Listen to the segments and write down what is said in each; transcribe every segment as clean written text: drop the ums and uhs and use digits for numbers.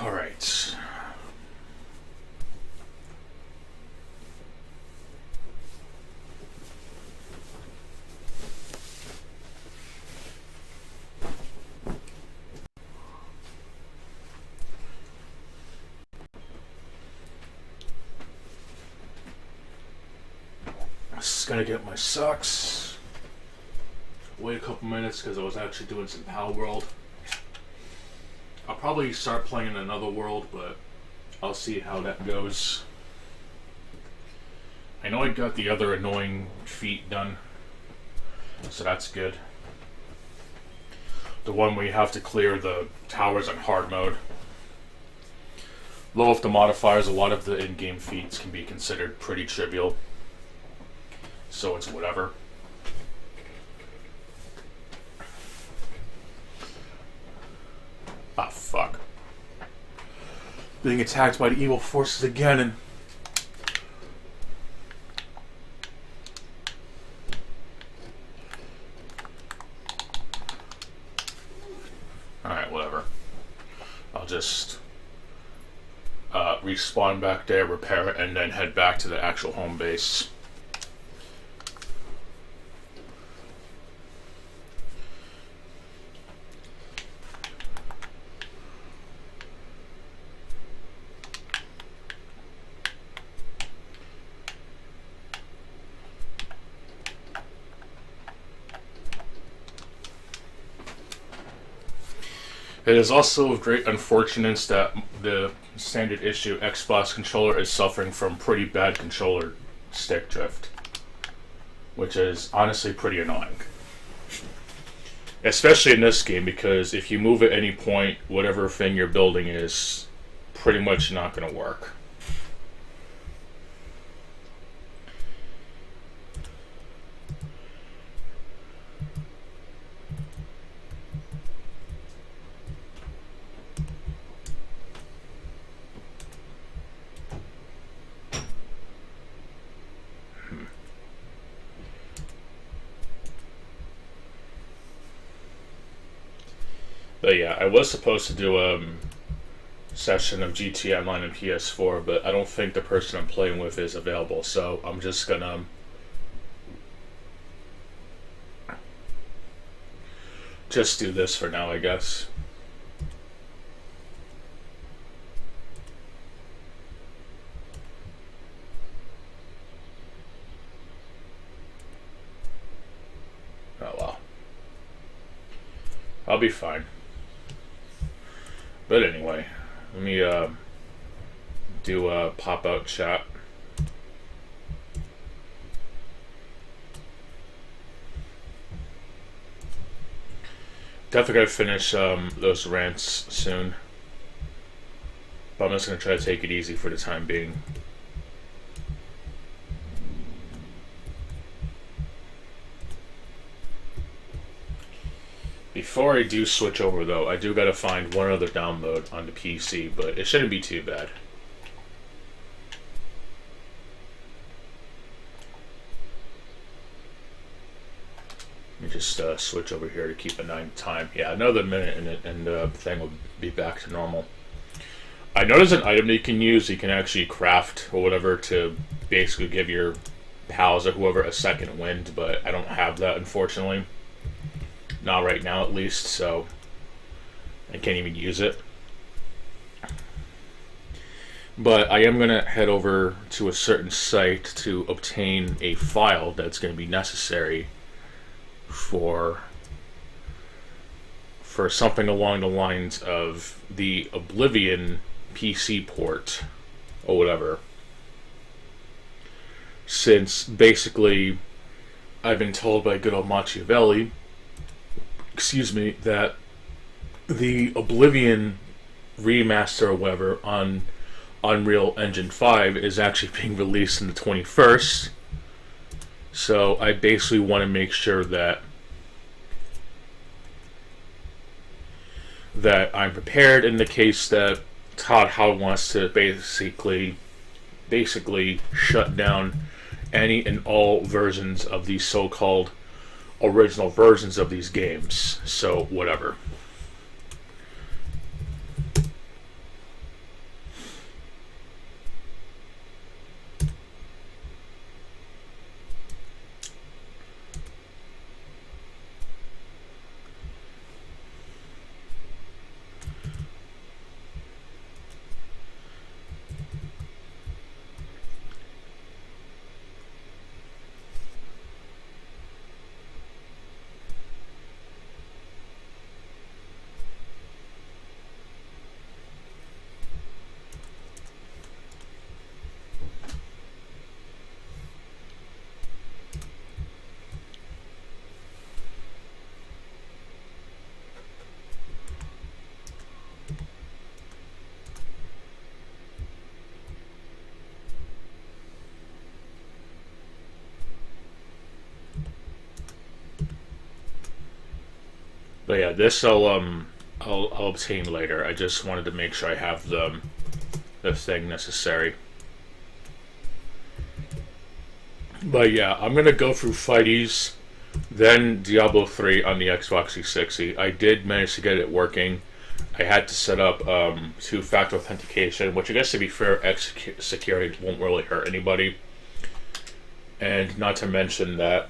Alright. Just gonna get my socks. Wait a couple minutes because I was actually doing some Power World. I'll probably start playing in another world, but I'll see how that goes. I know I got the other annoying feat done, so that's good. The one where you have to clear the towers on hard mode. Low off the modifiers, a lot of the in-game feats can be considered pretty trivial, so it's whatever. Ah, fuck. Being attacked by the evil forces again, and alright, whatever. I'll just respawn back there, repair it, and then head back to the actual home base. It is also of great unfortunate that the standard issue Xbox controller is suffering from pretty bad controller stick drift, which is honestly pretty annoying. Especially in this game, because if you move at any point, whatever thing you're building is pretty much not going to work. But yeah, I was supposed to do a session of GTA Online on PS4, but I don't think the person I'm playing with is available, so I'm just gonna just do this for now, I guess. Oh well. I'll be fine. But anyway, let me do a pop-out chat. Definitely gotta finish those rants soon. But I'm just gonna try to take it easy for the time being. Before I do switch over, though, I do gotta find one other download on the PC, but it shouldn't be too bad. Let me just switch over here to keep an eye on time. Yeah, another minute in it, and the thing will be back to normal. I know there's an item that you can use. You can actually craft or whatever to basically give your pals or whoever a second wind, but I don't have that, unfortunately. Not right now, at least, so I can't even use it. But I am going to head over to a certain site to obtain a file that's going to be necessary for something along the lines of the Oblivion PC port or whatever. Since basically I've been told by good old Machiavelli, that the Oblivion remaster or whatever on Unreal Engine 5 is actually being released on the 21st. So I basically want to make sure that I'm prepared in the case that Todd Howard wants to basically shut down any and all versions of these so-called original versions of these games. So whatever. But yeah, this I'll obtain later. I just wanted to make sure I have the thing necessary. But yeah, I'm gonna go through Fighties, then Diablo 3 on the Xbox 360. I did manage to get it working. I had to set up two-factor authentication, which I guess to be fair, X security won't really hurt anybody. And not to mention that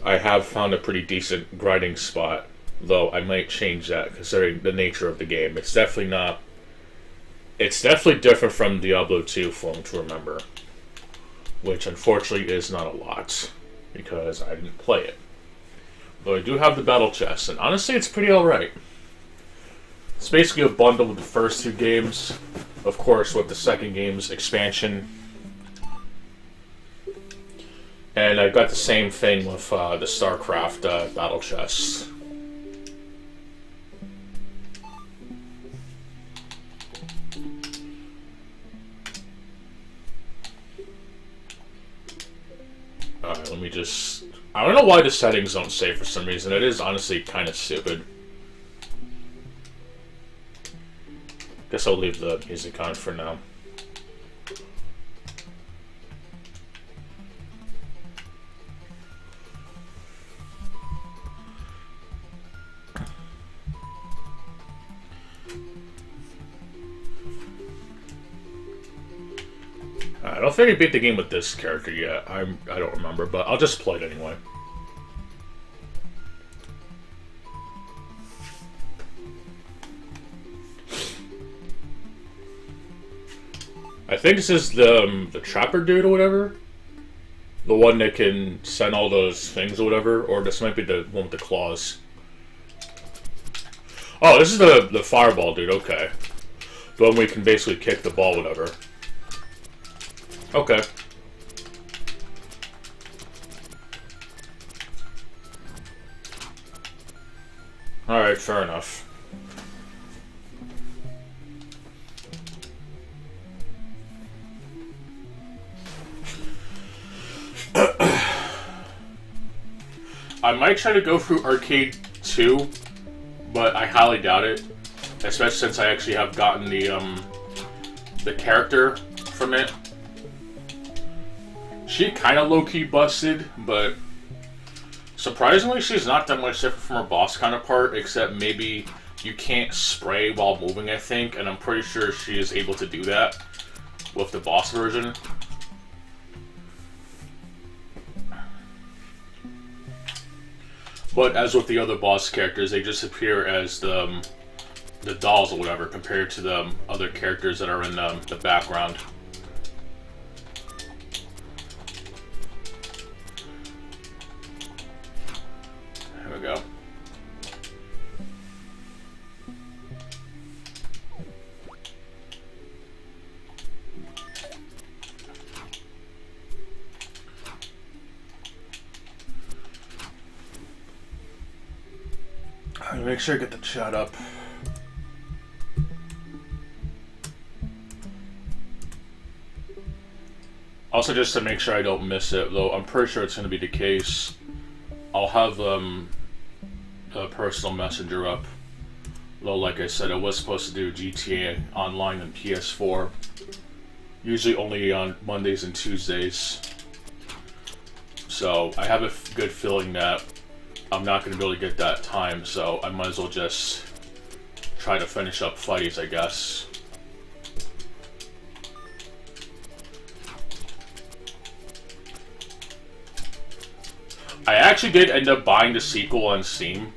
I have found a pretty decent grinding spot, though I might change that considering the nature of the game. It's definitely not. It's definitely different from Diablo 2, Phone to Remember, which unfortunately is not a lot because I didn't play it. Though I do have the battle chest, and honestly, it's pretty alright. It's basically a bundle with the first two games, of course, with the second game's expansion. And I got the same thing with the StarCraft battle chest. Alright, let me just... I don't know why the settings don't save for some reason. It is honestly kind of stupid. Guess I'll leave the music on for now. I don't think I beat the game with this character yet. I don't remember, but I'll just play it anyway. I think this is the trapper dude or whatever. The one that can send all those things or whatever. Or this might be the one with the claws. Oh, this is the fireball dude, okay. The one where you can basically kick the ball, whatever. Okay. Alright, fair enough. I might try to go through Arcade 2, but I highly doubt it. Especially since I actually have gotten the character from it. She kind of low-key busted, but surprisingly she's not that much different from her boss counterpart, except maybe you can't spray while moving, I think, and I'm pretty sure she is able to do that with the boss version. But as with the other boss characters, they just appear as the dolls or whatever, compared to the other characters that are in the background. There we go. Make sure I get the chat up. Also, just to make sure I don't miss it, though I'm pretty sure it's going to be the case, I'll have a personal messenger up. Though, like I said, I was supposed to do GTA Online on PS4. Usually only on Mondays and Tuesdays. So, I have a good feeling that I'm not going to be able to get that time, so I might as well just try to finish up Fighties, I guess. I actually did end up buying the sequel on Steam.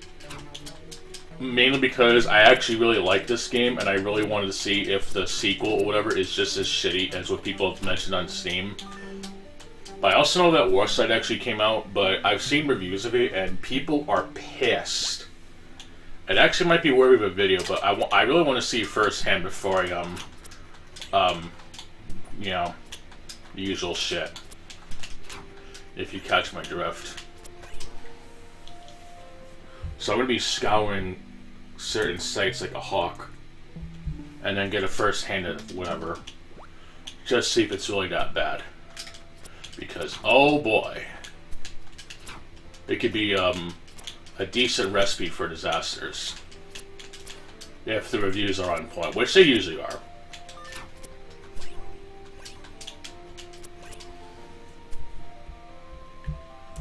Mainly because I actually really like this game, and I really wanted to see if the sequel or whatever is just as shitty as what people have mentioned on Steam. But I also know that Warside actually came out, but I've seen reviews of it, and people are pissed. It actually might be worthy of a video, but I really want to see it firsthand before I, you know, the usual shit. If you catch my drift. So I'm going to be scouring certain sites like a hawk, and then get a first-hand of whatever. Just see if it's really that bad. Because, oh boy. It could be, a decent recipe for disasters. If the reviews are on point, which they usually are.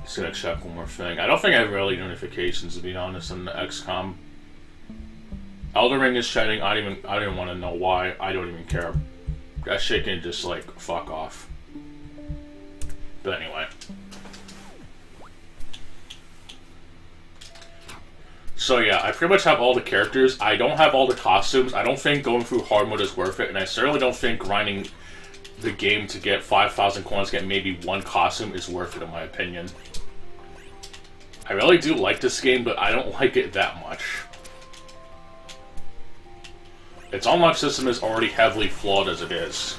Just gonna check one more thing. I don't think I have really notifications, to be honest, on the XCOM. Elden Ring is shining. I don't even want to know why. I don't even care. That shit can just like fuck off. But anyway. So yeah, I pretty much have all the characters. I don't have all the costumes. I don't think going through hard mode is worth it, and I certainly don't think grinding the game to get 5,000 coins, get maybe one costume is worth it in my opinion. I really do like this game, but I don't like it that much. Its unlock system is already heavily flawed as it is.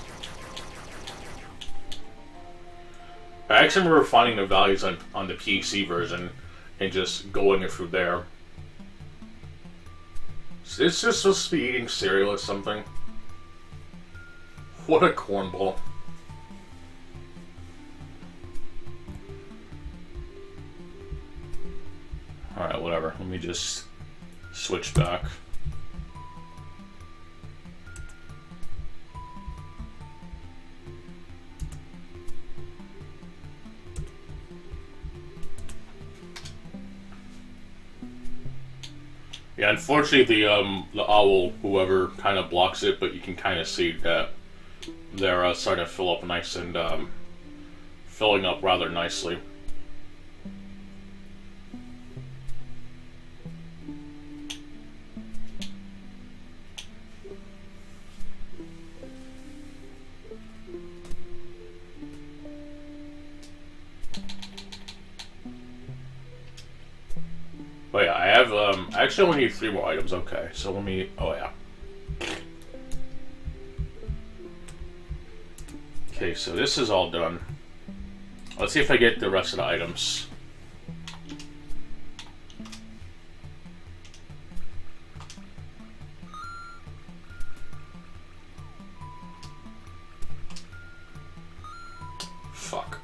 I actually remember finding the values on the PC version and just going it through there. Is this just supposed to be eating cereal or something? What a cornball. Alright, whatever. Let me just switch back. Yeah, unfortunately the owl, whoever, kind of blocks it, but you can kind of see that they're starting to fill up nice and filling up rather nicely. But yeah, I have, I actually only need 3 more items, okay, so let me, oh yeah. Okay, so this is all done. Let's see if I get the rest of the items. Fuck.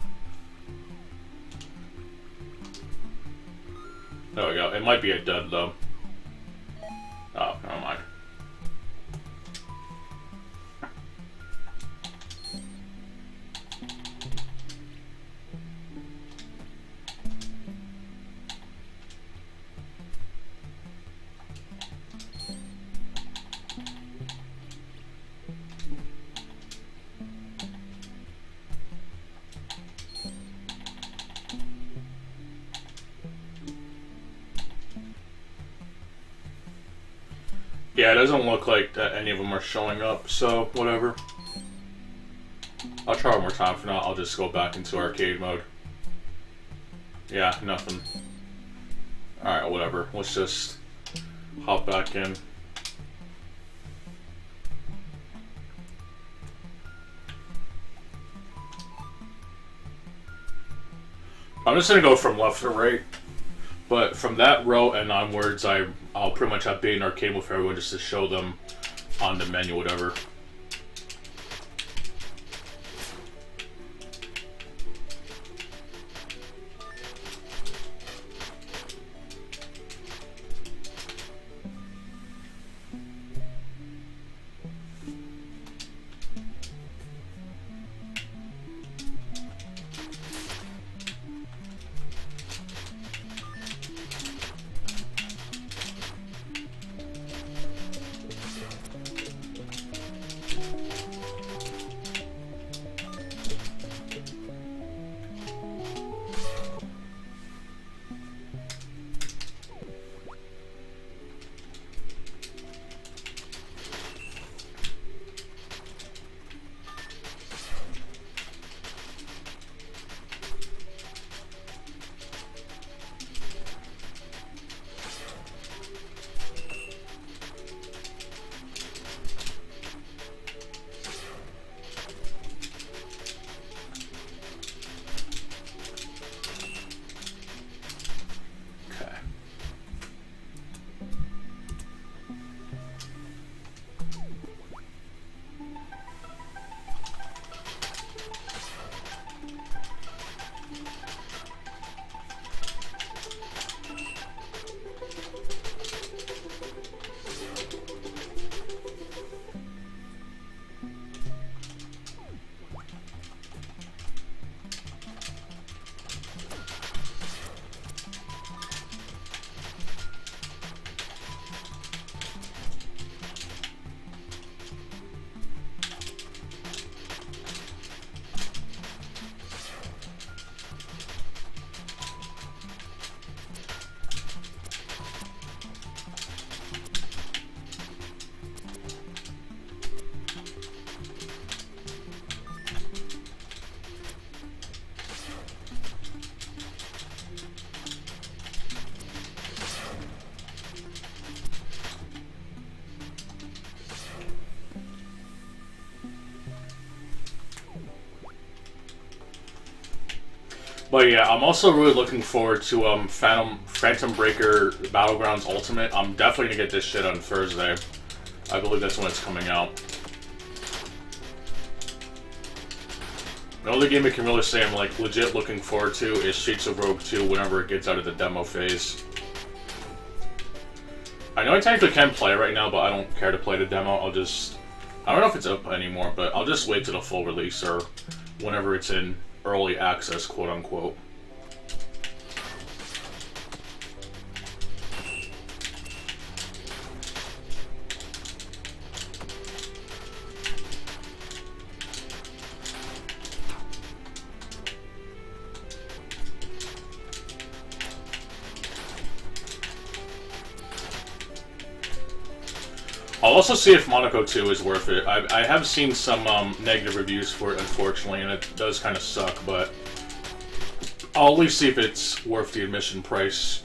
There we go. It might be a dud, though. Oh, never mind. Yeah, it doesn't look like that any of them are showing up, so whatever. I'll try one more time. For now, I'll just go back into arcade mode. Yeah, nothing. Alright, whatever. Let's just hop back in. I'm just gonna go from left to right. But from that row and onwards, I'll pretty much update an arcade mode for everyone just to show them on the menu, whatever. But yeah, I'm also really looking forward to Phantom Breaker Battlegrounds Ultimate. I'm definitely gonna get this shit on Thursday. I believe that's when it's coming out. The only game I can really say I'm like legit looking forward to is Streets of Rogue 2 whenever it gets out of the demo phase. I know I technically can play it right now, but I don't care to play the demo. I don't know if it's up anymore, but I'll just wait to the full release or whenever it's in early access, quote unquote. I'll also see if Monaco 2 is worth it. I have seen some negative reviews for it, unfortunately, and it does kind of suck, but I'll at least see if it's worth the admission price.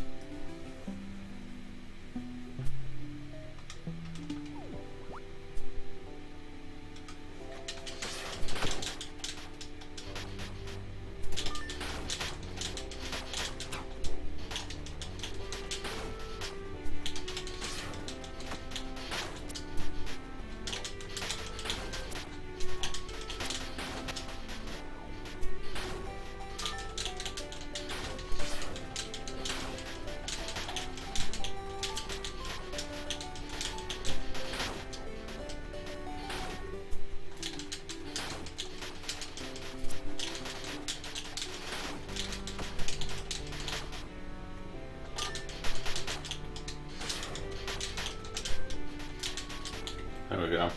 There we go.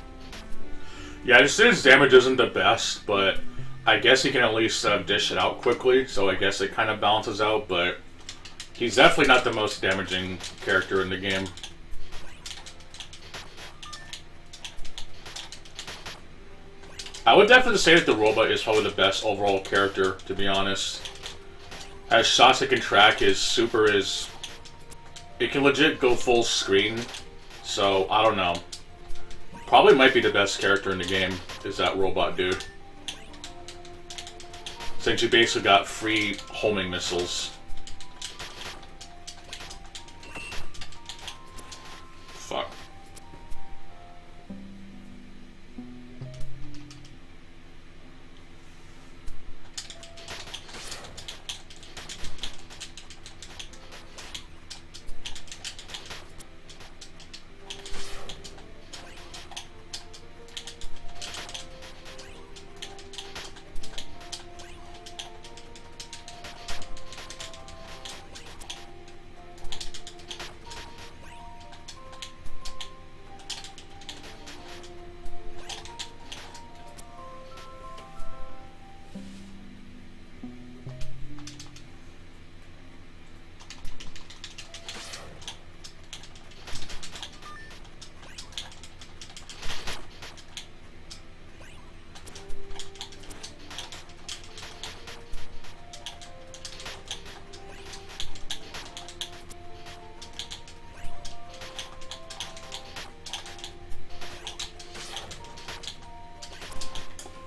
Yeah, I just think his damage isn't the best, but I guess he can at least dish it out quickly, so I guess it kind of balances out, but he's definitely not the most damaging character in the game. I would definitely say that the robot is probably the best overall character, to be honest. As shots it can track, his super is... It can legit go full screen, so I don't know. Probably might be the best character in the game, is that robot dude. Since you basically got free homing missiles. Fuck.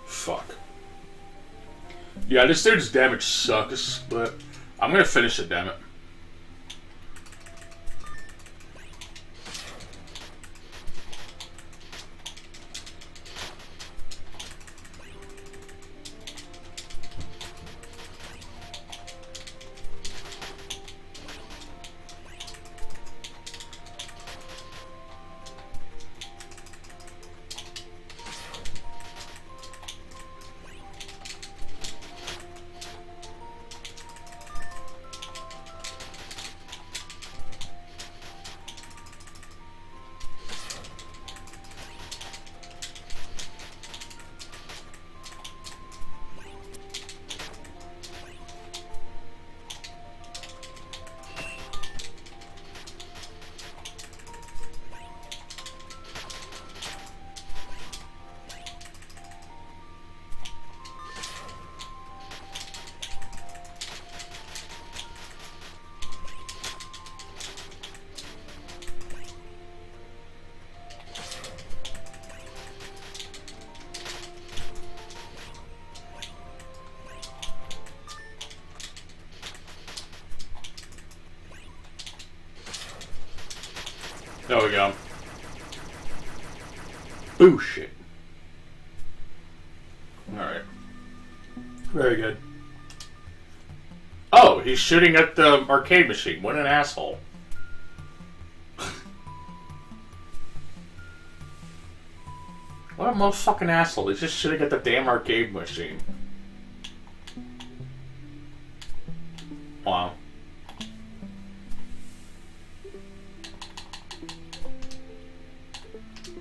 Fuck. Yeah, this dude's damage sucks, but I'm gonna finish it, damn it. we go. Bullshit. Alright. Very good. Oh, he's shooting at the arcade machine. What an asshole. What a motherfucking asshole. He's just shooting at the damn arcade machine. Wow.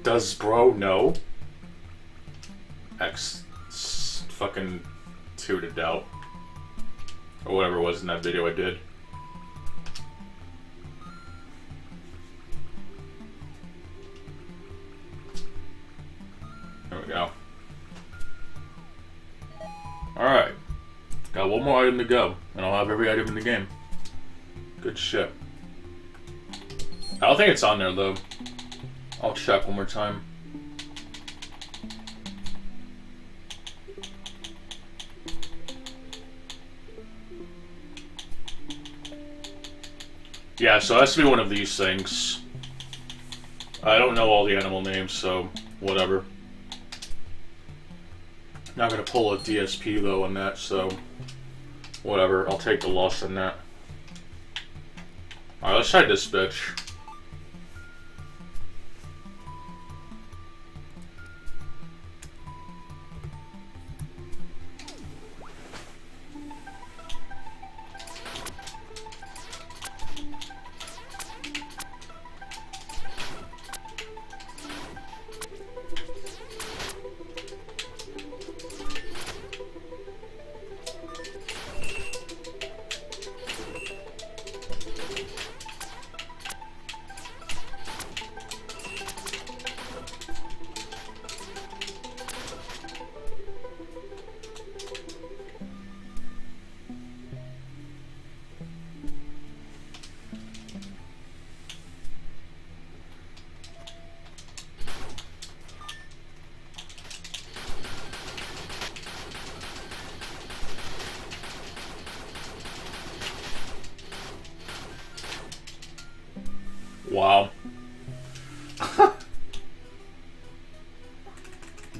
Does bro know? X fucking 2 to doubt. Or whatever it was in that video I did. There we go. Alright. Got one more item to go, and I'll have every item in the game. Good shit. I don't think it's on there though. I'll check one more time. Yeah, so it has to be one of these things. I don't know all the animal names, so whatever. Not gonna pull a DSP though on that, so whatever. I'll take the loss on that. Alright, let's try this bitch. Wow.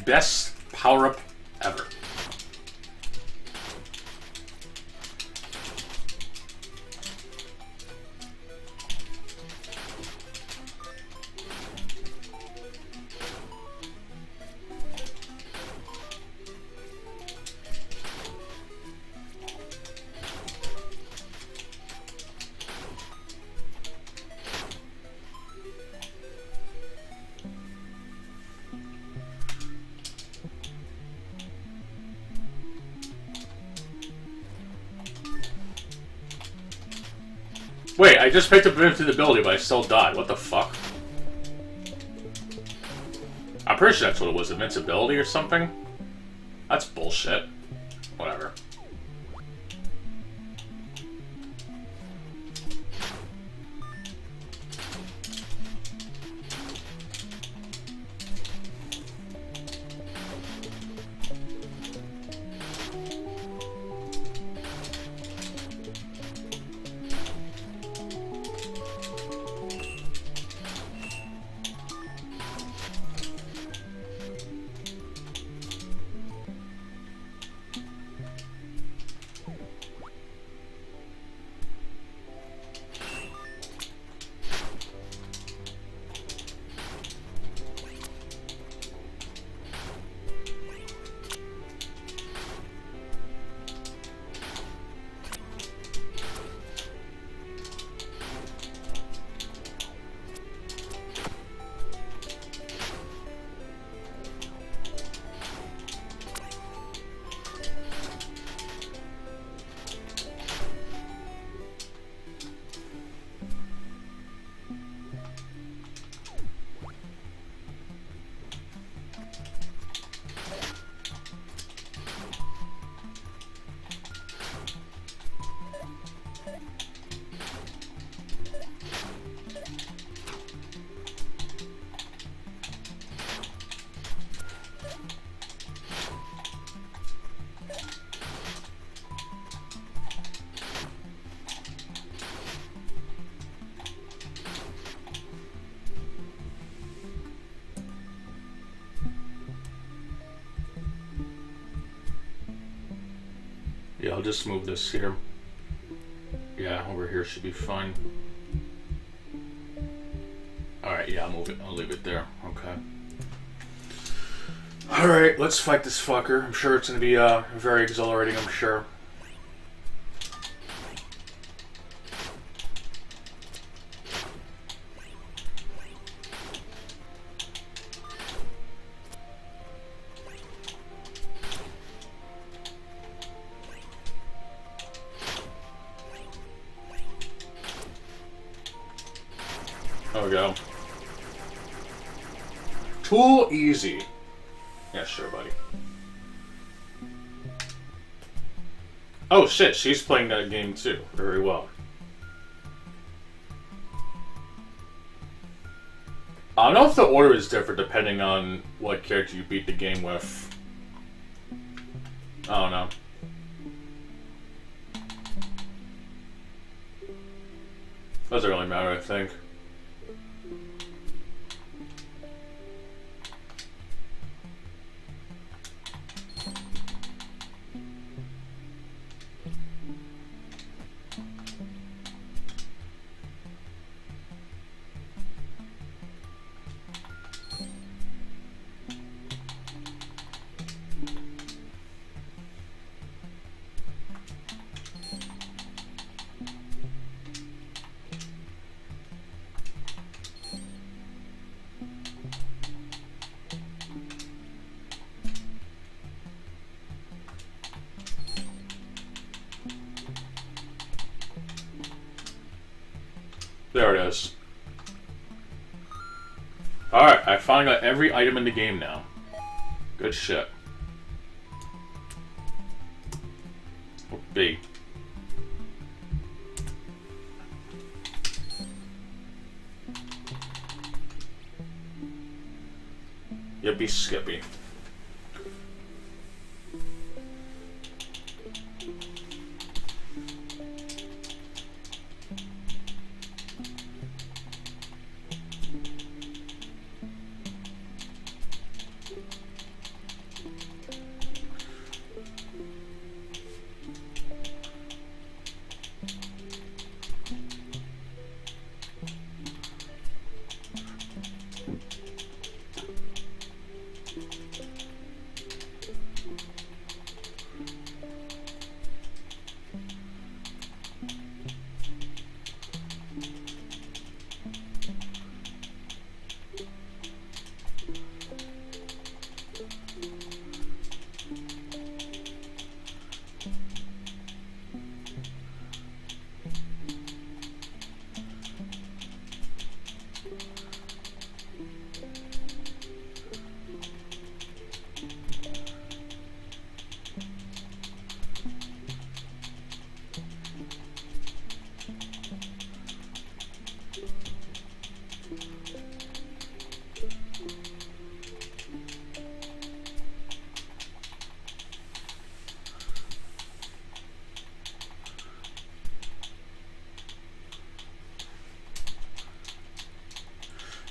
Best power-up ever. Wait, I just picked up invincibility, but I still died. What the fuck? I'm pretty sure that's what it was, invincibility or something? That's bullshit. Whatever. Yeah, I'll just move this here. Yeah, over here should be fine. Alright, yeah, I'll move it. I'll leave it there. Okay. Alright, let's fight this fucker. I'm sure it's gonna be very exhilarating, I'm sure. There we go. Too easy. Yeah, sure, buddy. Oh shit, she's playing that game too. Very well. I don't know if the order is different depending on what character you beat the game with. I don't know. Doesn't really matter, I think. There it is. Alright, I finally got every item in the game now. Good shit. B. Yippee skippy.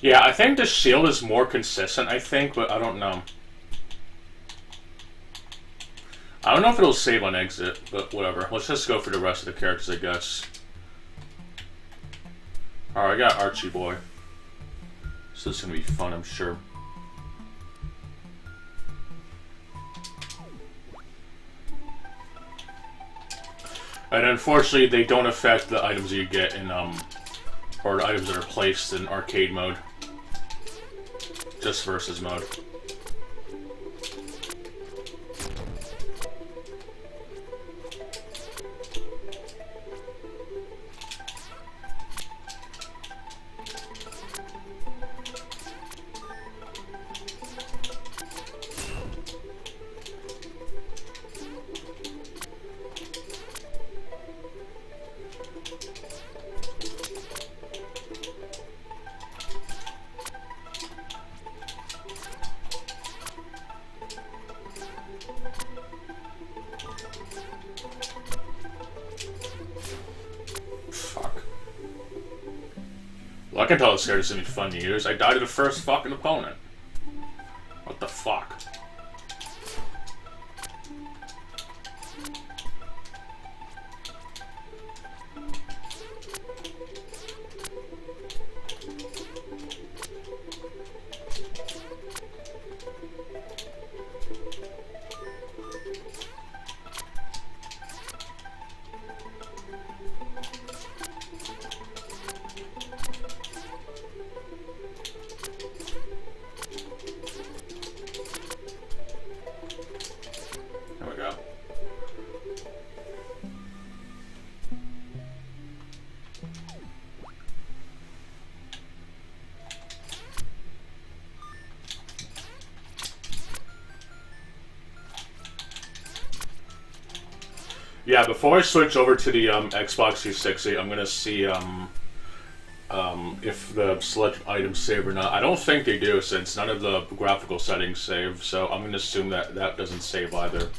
Yeah, I think the shield is more consistent, I think, but I don't know. I don't know if it'll save on exit, but whatever. Let's just go for the rest of the characters, I guess. Alright, I got Archie Boy. So this is gonna be fun, I'm sure. And unfortunately, they don't affect the items you get in, or the items that are placed in arcade mode. Just versus mode. Well, I can tell this character's gonna be fun to use. I died to the first fucking opponent. What the fuck? Yeah, before I switch over to the Xbox 360, I'm gonna see if the select items save or not. I don't think they do, since none of the graphical settings save, so I'm gonna assume that that doesn't save either.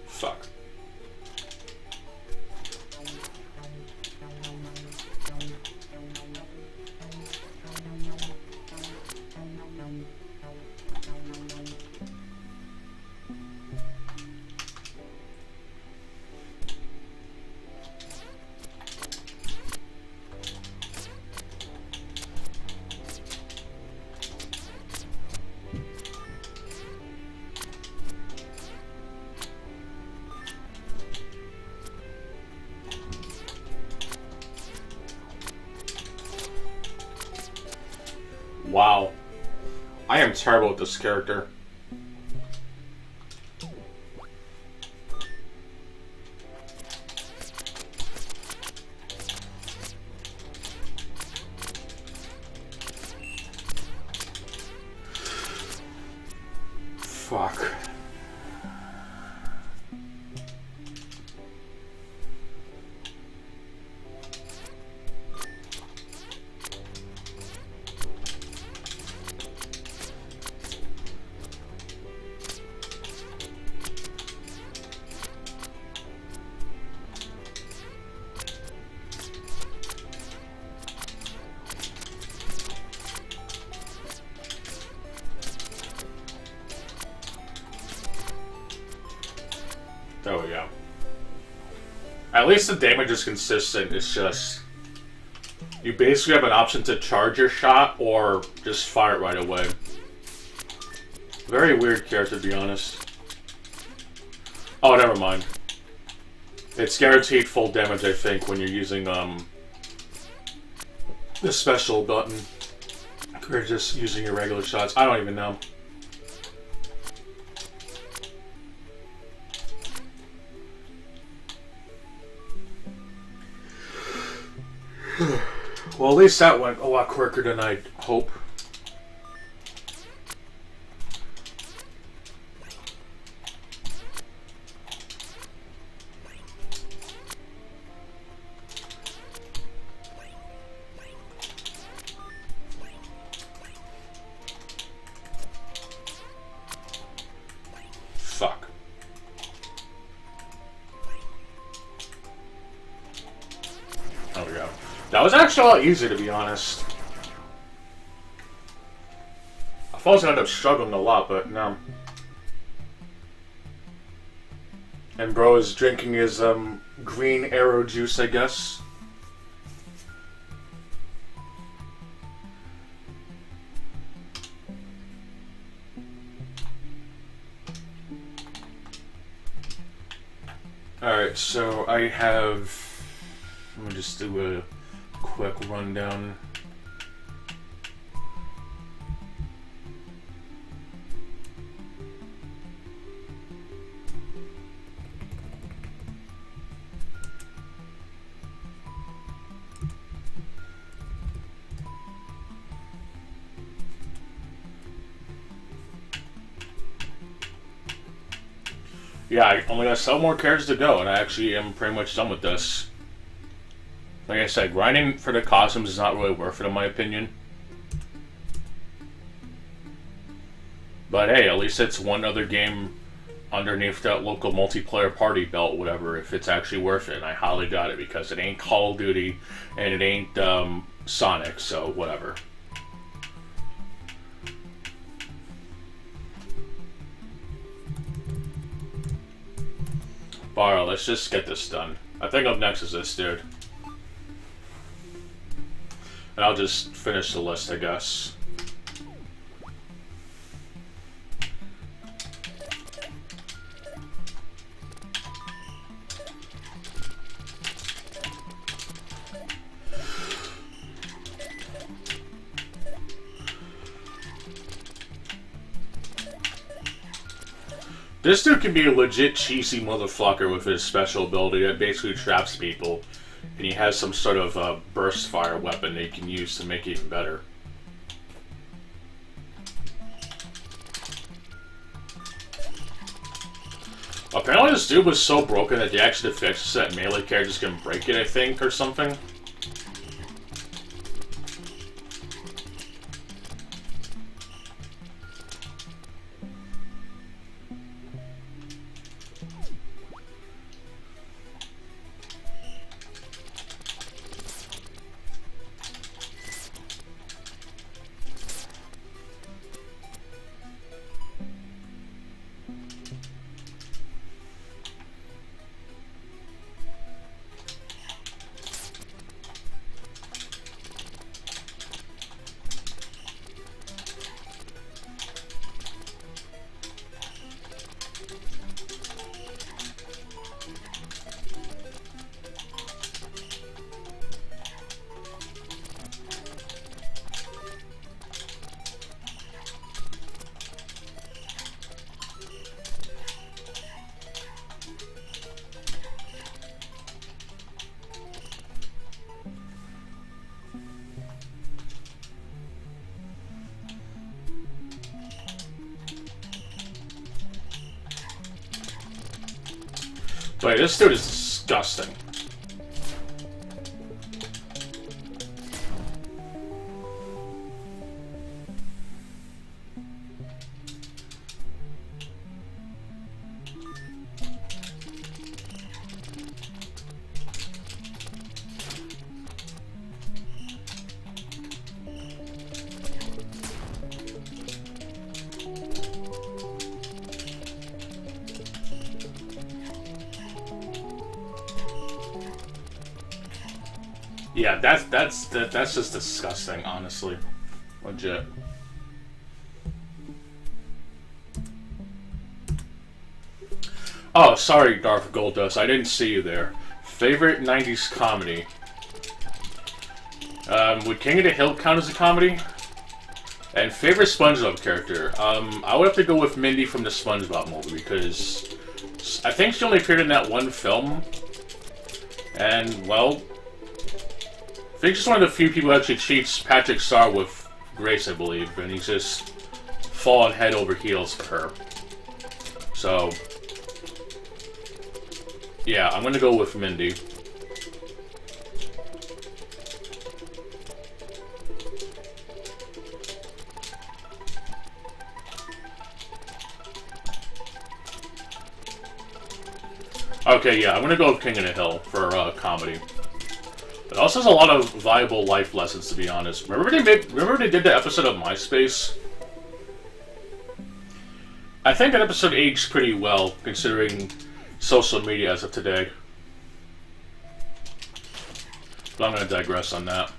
Fuck. Wow. I am terrible with this character. Fuck. There we go. At least the damage is consistent. It's just you basically have an option to charge your shot or just fire it right away. Very weird character, to be honest. Oh, never mind. It's guaranteed full damage, I think, when you're using the special button. Or just using your regular shots. I don't even know. Well, at least that went a lot quicker than I'd hope. Fuck. There we go. That was actually a lot easier, to be honest. I thought I was going to end up struggling a lot, but no. And bro is drinking his green arrow juice, I guess. Alright, so I have... Let me just do a quick rundown. Yeah, I only got some more characters to go, and I actually am pretty much done with this. Like I said, grinding for the costumes is not really worth it in my opinion. But hey, at least it's one other game underneath that local multiplayer party belt, whatever, if it's actually worth it. And I highly doubt it, because it ain't Call of Duty, and it ain't Sonic, so whatever. Borrow, let's just get this done. I think up next is this dude. And I'll just finish the list, I guess. This dude can be a legit cheesy motherfucker with his special ability that basically traps people. And he has some sort of burst fire weapon that he can use to make it even better. Apparently this dude was so broken that they actually fixed it that melee characters can break it, I think, or something. Wait, this dude is disgusting. Yeah, that's just disgusting, honestly. Legit. Oh, sorry, Darth Goldust. I didn't see you there. Favorite 90s comedy? Would King of the Hill count as a comedy? And favorite SpongeBob character? I would have to go with Mindy from the SpongeBob movie, because I think she only appeared in that one film. And, well, I think she's one of the few people who actually cheats Patrick Star with grace, I believe, and he's just fallen head over heels for her. So, yeah, I'm gonna go with Mindy. Okay, yeah, I'm gonna go with King of the Hill for comedy. It also has a lot of viable life lessons, to be honest. Remember they did the episode of MySpace? I think that episode aged pretty well, considering social media as of today. But I'm going to digress on that.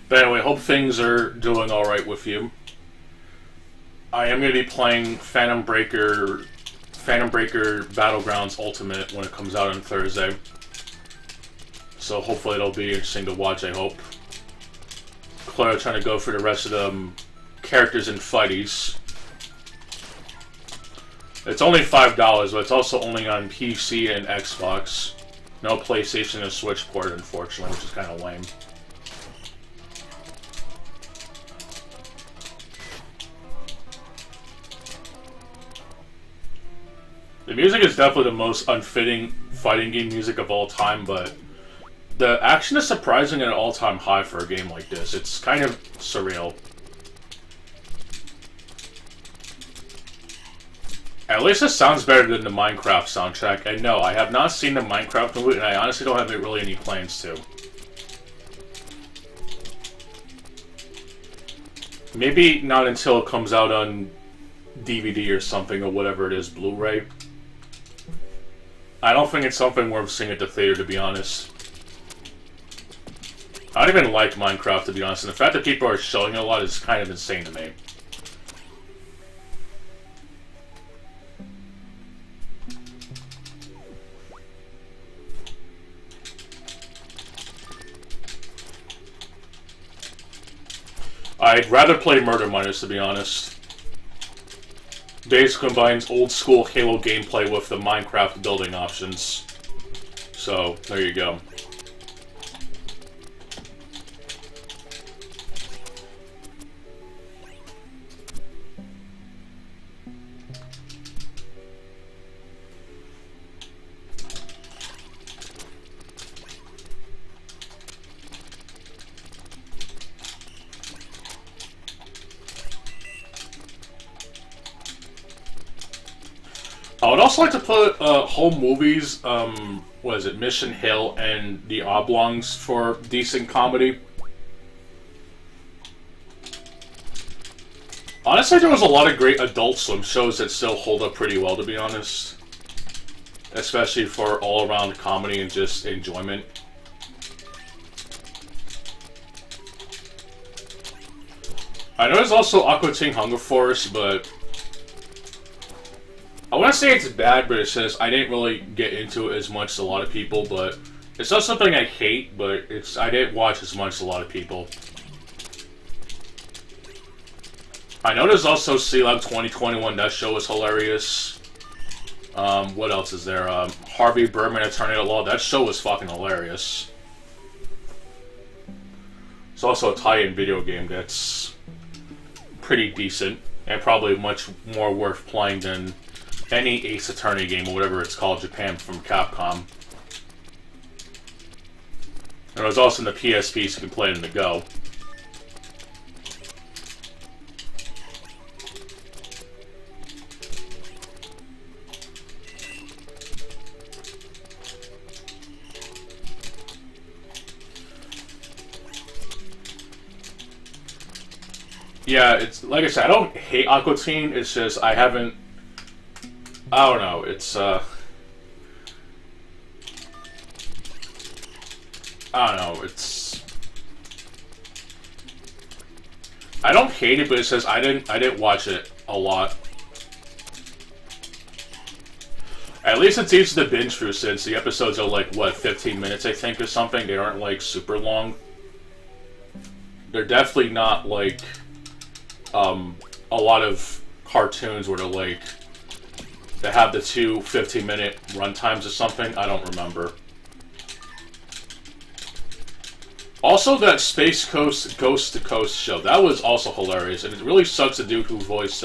But anyway, hope things are doing alright with you. I am going to be playing Phantom Breaker Battlegrounds Ultimate when it comes out on Thursday. So hopefully it'll be interesting to watch, I hope. Claire trying to go for the rest of the characters in Fighties. It's only $5, but it's also only on PC and Xbox. No PlayStation or Switch port, unfortunately, which is kind of lame. The music is definitely the most unfitting fighting game music of all time, but the action is surprising at an all-time high for a game like this. It's kind of surreal. At least it sounds better than the Minecraft soundtrack. I know, I have not seen the Minecraft movie, and I honestly don't have really any plans to. Maybe not until it comes out on DVD or something, or whatever it is, Blu-ray. I don't think it's something worth seeing at the theater, to be honest. I don't even like Minecraft, to be honest, and the fact that people are showing it a lot is kind of insane to me. I'd rather play Murder Miners, to be honest. Basically combines old school Halo gameplay with the Minecraft building options. So, there you go. I would also like to put home movies, what is it, Mission Hill and The Oblongs for decent comedy. Honestly, there was a lot of great Adult Swim shows that still hold up pretty well, to be honest. Especially for all-around comedy and just enjoyment. I know there's also Aqua Teen Hunger Force, but I wouldn't say it's bad, but it says I didn't really get into it as much as a lot of people, but it's not something I hate, but I didn't watch as much as a lot of people. I know there's also C-Lab 2021, that show is hilarious. What else is there? Harvey Birdman, Attorney at Law, that show was fucking hilarious. It's also a tie-in video game that's pretty decent, and probably much more worth playing than any Ace Attorney game, or whatever it's called, Japan, from Capcom. And it was also in the PSP, so you can play it in the Go. Yeah, it's like I said, I don't hate Aqua Teen, it's just I haven't. I don't know, it's, I don't know, it's, I don't hate it, but it says I didn't watch it a lot. At least it's easy to binge through, since the episodes are like, what, 15 minutes, I think, or something? They aren't, like, super long. They're definitely not, like, a lot of cartoons where they're, like, they have the 2 15-minute runtimes or something. I don't remember. Also, that Space Coast Coast to Coast show, that was also hilarious, and it really sucks the dude who voiced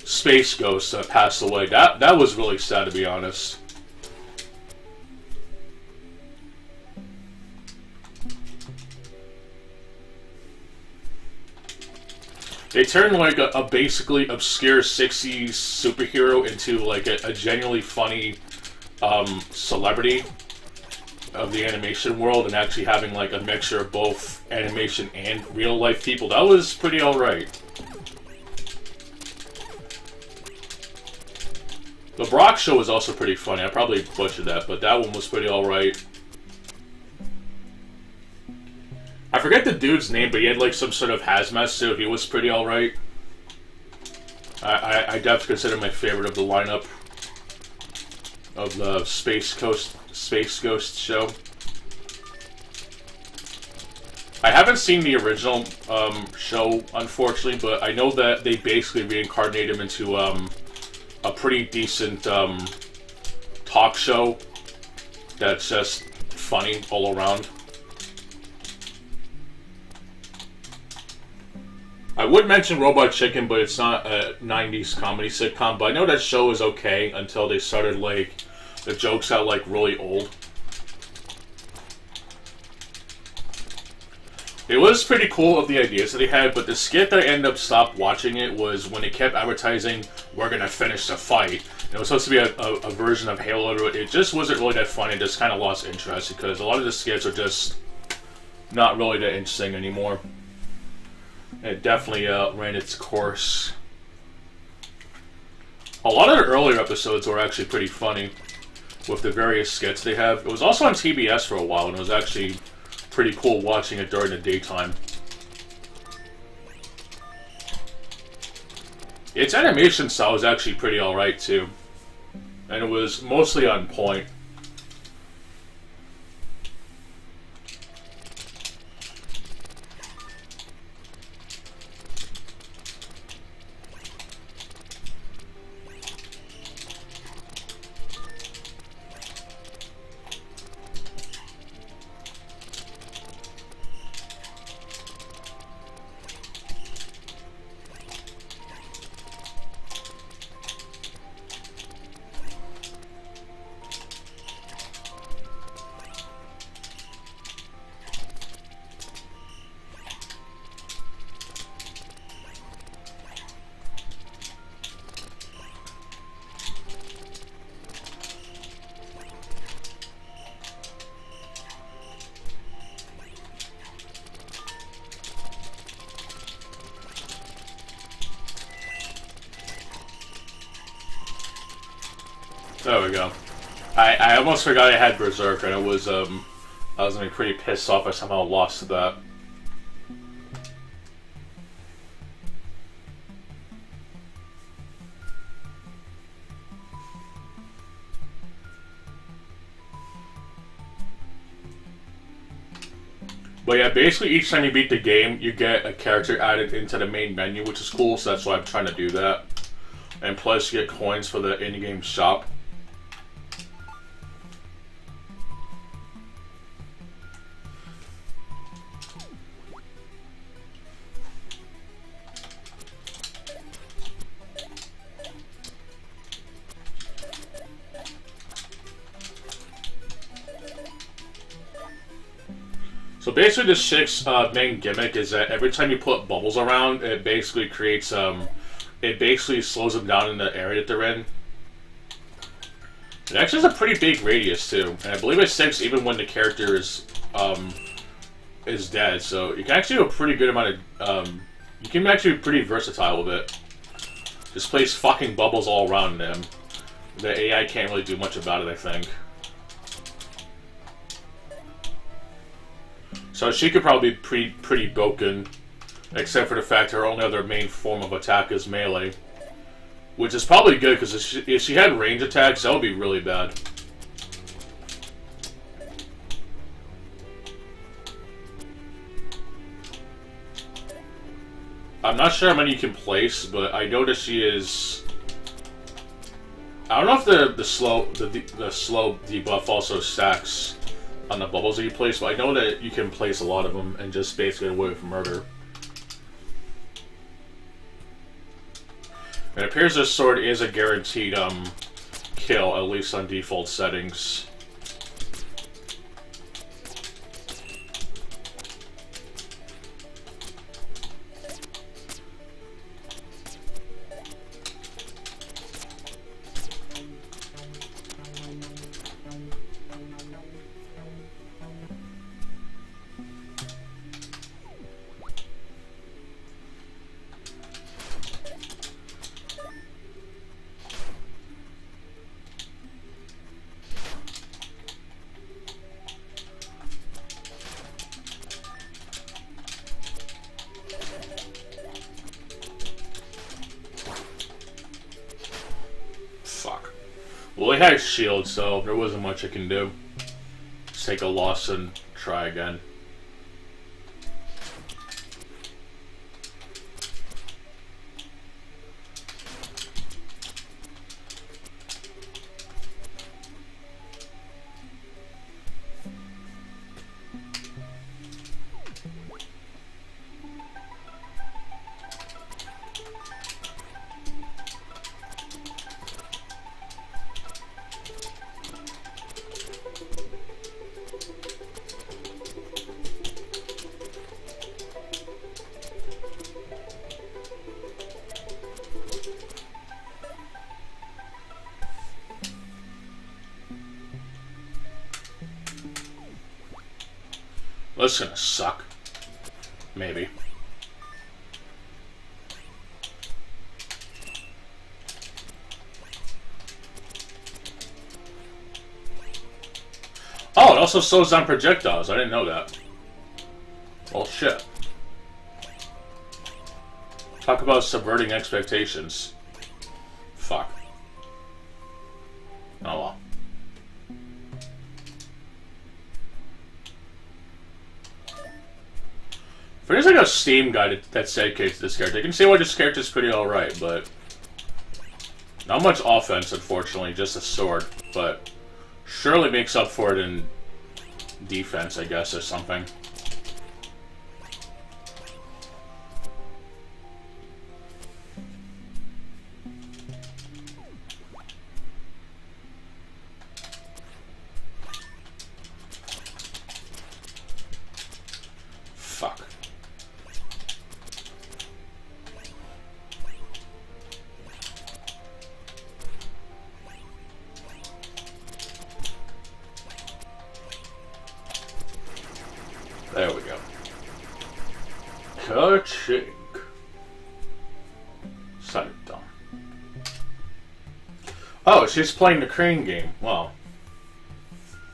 Space Ghost passed away. That was really sad, to be honest. They turned like a basically obscure 60s superhero into like a genuinely funny celebrity of the animation world, and actually having like a mixture of both animation and real life people. That was pretty alright. The Brock show was also pretty funny. I probably butchered that, but that one was pretty alright. I forget the dude's name, but he had like some sort of hazmat suit. He was pretty alright. I definitely consider my favorite of the lineup of the Space Ghost show. I haven't seen the original show, unfortunately, but I know that they basically reincarnate him into a pretty decent talk show that's just funny all around. I would mention Robot Chicken, but it's not a 90s comedy sitcom, but I know that show is okay until they started, like, the jokes got, like, really old. It was pretty cool of the ideas that he had, but the skit that I ended up stopped watching it was when it kept advertising, "We're gonna finish the fight." And it was supposed to be a version of Halo. It just wasn't really that funny. It just kind of lost interest because a lot of the skits are just not really that interesting anymore. It definitely ran its course. A lot of the earlier episodes were actually pretty funny with the various skits they have. It was also on TBS for a while, and it was actually pretty cool watching it during the daytime. Its animation style was actually pretty alright too, and it was mostly on point. There we go. I almost forgot I had Berserk, and I was gonna be pretty pissed off I somehow lost that. But yeah, basically each time you beat the game, you get a character added into the main menu, which is cool, so that's why I'm trying to do that. And plus you get coins for the in-game shop. So basically this chick's main gimmick is that every time you put bubbles around, it basically creates, it basically slows them down in the area that they're in. It actually has a pretty big radius too, and I believe it sticks even when the character is dead, so you can actually do a pretty good amount of, you can actually be pretty versatile with it. Just place fucking bubbles all around them. The AI can't really do much about it, I think. So she could probably be pretty broken, except for the fact her only other main form of attack is melee. Which is probably good, because if she had range attacks, that would be really bad. I'm not sure how many you can place, but I know that she is... I don't know if the slow debuff also stacks on the bubbles that you place, but I know that you can place a lot of them and just basically get away with murder. It appears this sword is a guaranteed kill, at least on default settings. Well, he had shield, so there wasn't much I can do. Just take a loss and try again. Well, this is gonna suck. Maybe. Oh, it also slows down projectiles. I didn't know that. Well, shit. Talk about subverting expectations. Fuck. Oh well. If there's like a Steam guide that's dedicated to this character, you can see why this character's pretty alright, but not much offense, unfortunately, just a sword, but surely makes up for it in defense, I guess, or something. Fuck. There we go. Ka-chink. Set it down. Oh, she's playing the crane game. Wow.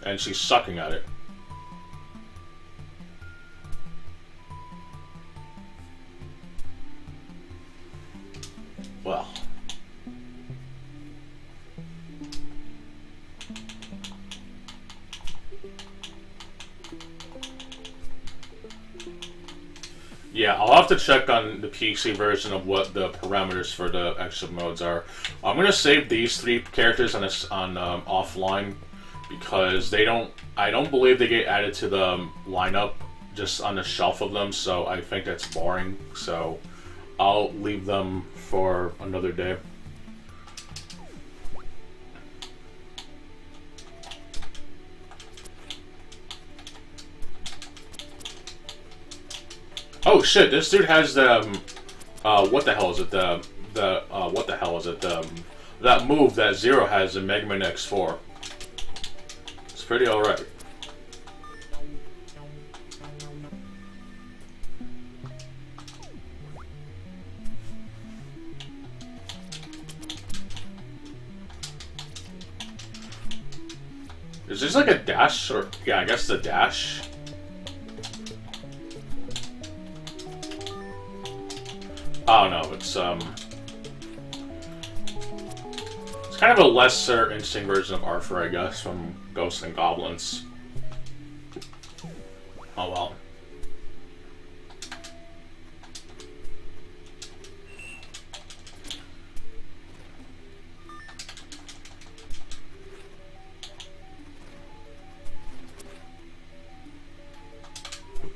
And she's sucking at it. Well. Yeah, I'll have to check on the PC version of what the parameters for the extra modes are. I'm gonna save these three characters on offline because they don't. I don't believe they get added to the lineup just on the shelf of them. So I think that's boring. So I'll leave them for another day. Oh shit! This dude has the what the hell is it? What the hell is it? That move that Zero has in Mega Man X4. It's pretty alright. Is this like a dash or yeah? I guess the dash. Oh no, it's kind of a lesser interesting version of Arthur, I guess, from Ghosts and Goblins. Oh well.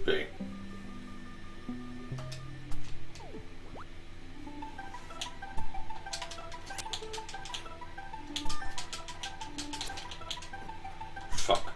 Okay. Fuck.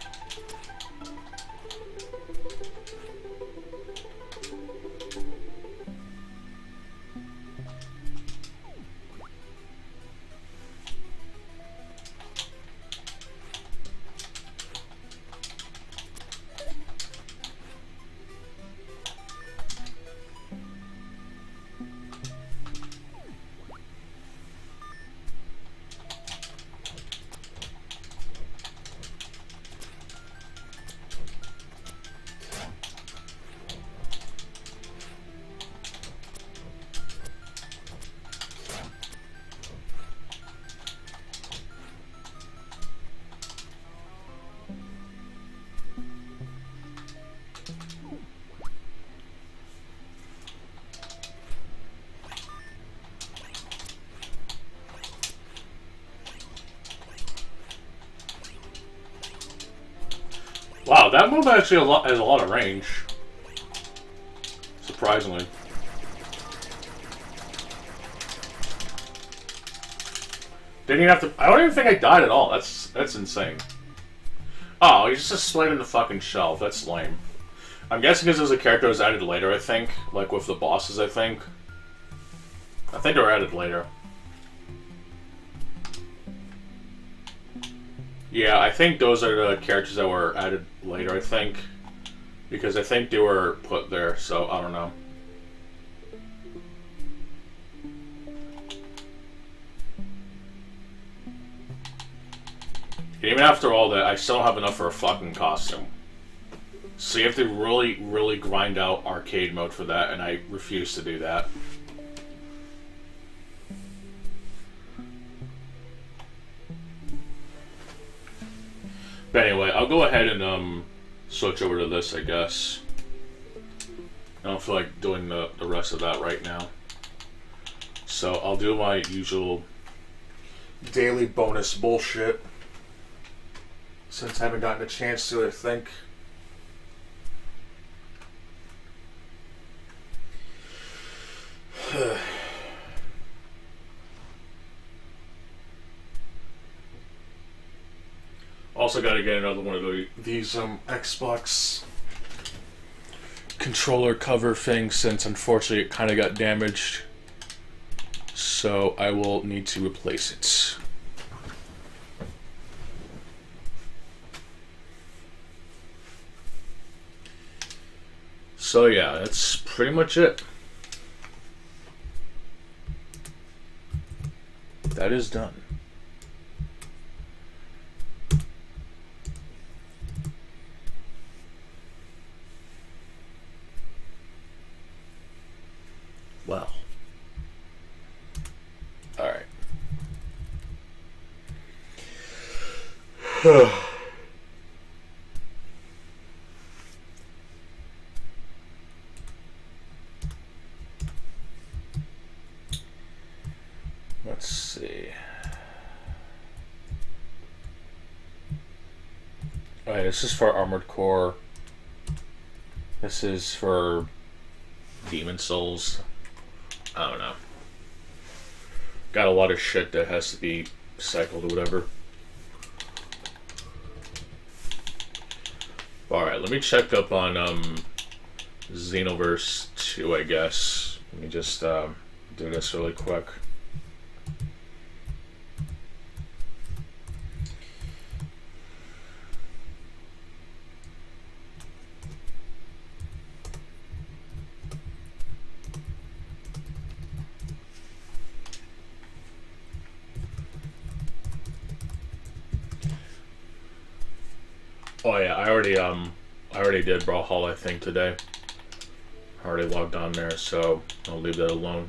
Wow, that move actually has a lot of range. Surprisingly. Didn't even have to. I don't even think I died at all. That's insane. Oh, he's just displayed in the fucking shelf. That's lame. I'm guessing because there's a character that was added later, I think. Like with the bosses, I think. I think they were added later. Yeah, I think those are the characters that were added later, I think. Because I think they were put there, so I don't know. Even after all that, I still don't have enough for a fucking costume. So you have to really, really grind out arcade mode for that, and I refuse to do that. But anyway, I'll go ahead and switch over to this, I guess. I don't feel like doing the rest of that right now. So I'll do my usual daily bonus bullshit. Since I haven't gotten a chance to, I think. Also got to get another one of these Xbox controller cover things, since unfortunately it kind of got damaged. So I will need to replace it. So yeah, that's pretty much it. That is done. Well. Alright. Let's see. Alright, this is for Armored Core. This is for Demon Souls. I don't know. Got a lot of shit that has to be cycled or whatever. Alright, let me check up on Xenoverse 2, I guess. Let me just do this really quick. Oh yeah, I already did Brawlhalla, I think, today. I already logged on there, so I'll leave that alone.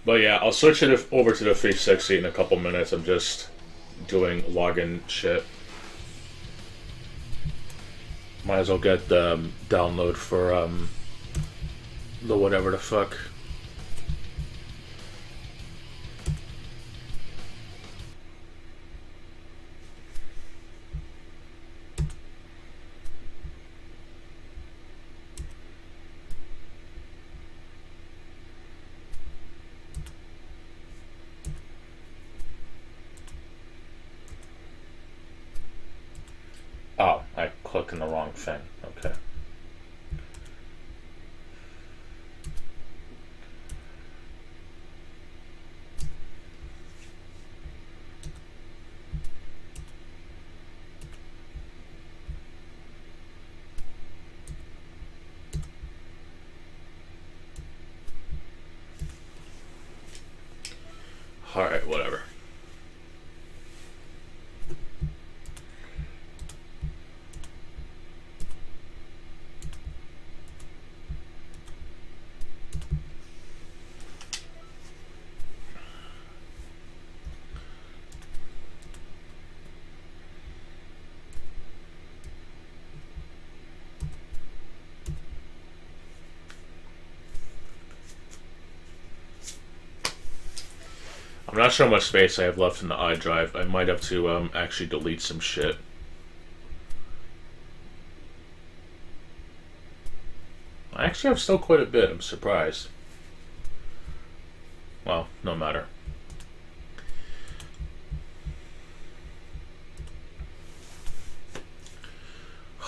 But yeah, I'll switch it over to the 360 in a couple minutes. I'm just doing login shit. Might as well get the download for the whatever the fuck. Oh, I clicked on the wrong thing. Okay. Alright, whatever. I'm not sure how much space I have left in the iDrive. I might have to actually delete some shit. I actually have still quite a bit. I'm surprised. Well, no matter.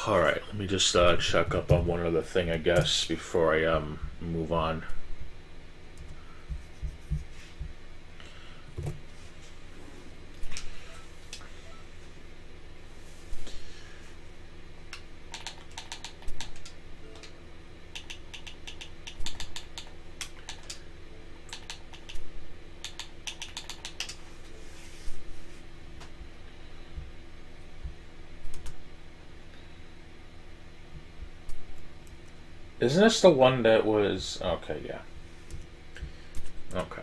Alright, let me just check up on one other thing, I guess, before I move on. Isn't this the one that was... Okay, yeah. Okay.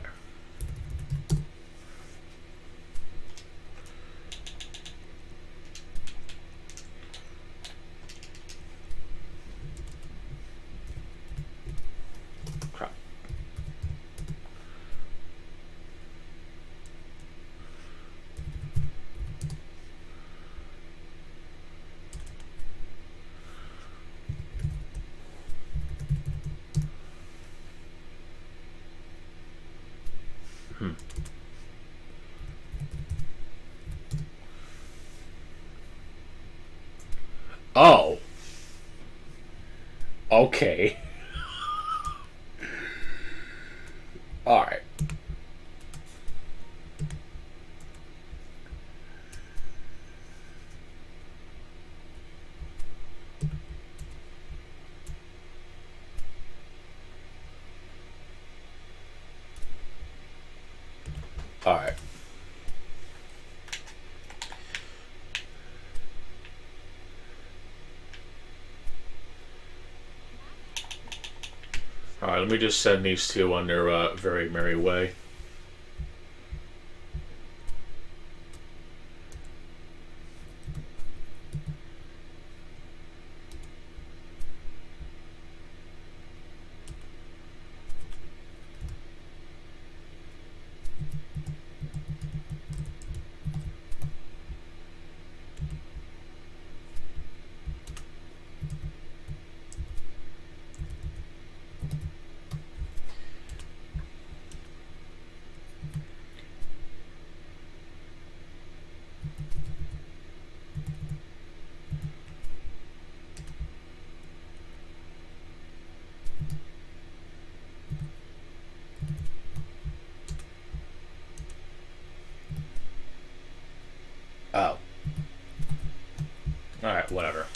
Crap. Oh. Okay. Alright. Alright. Alright, let me just send these two on their very merry way. Oh. Alright, whatever.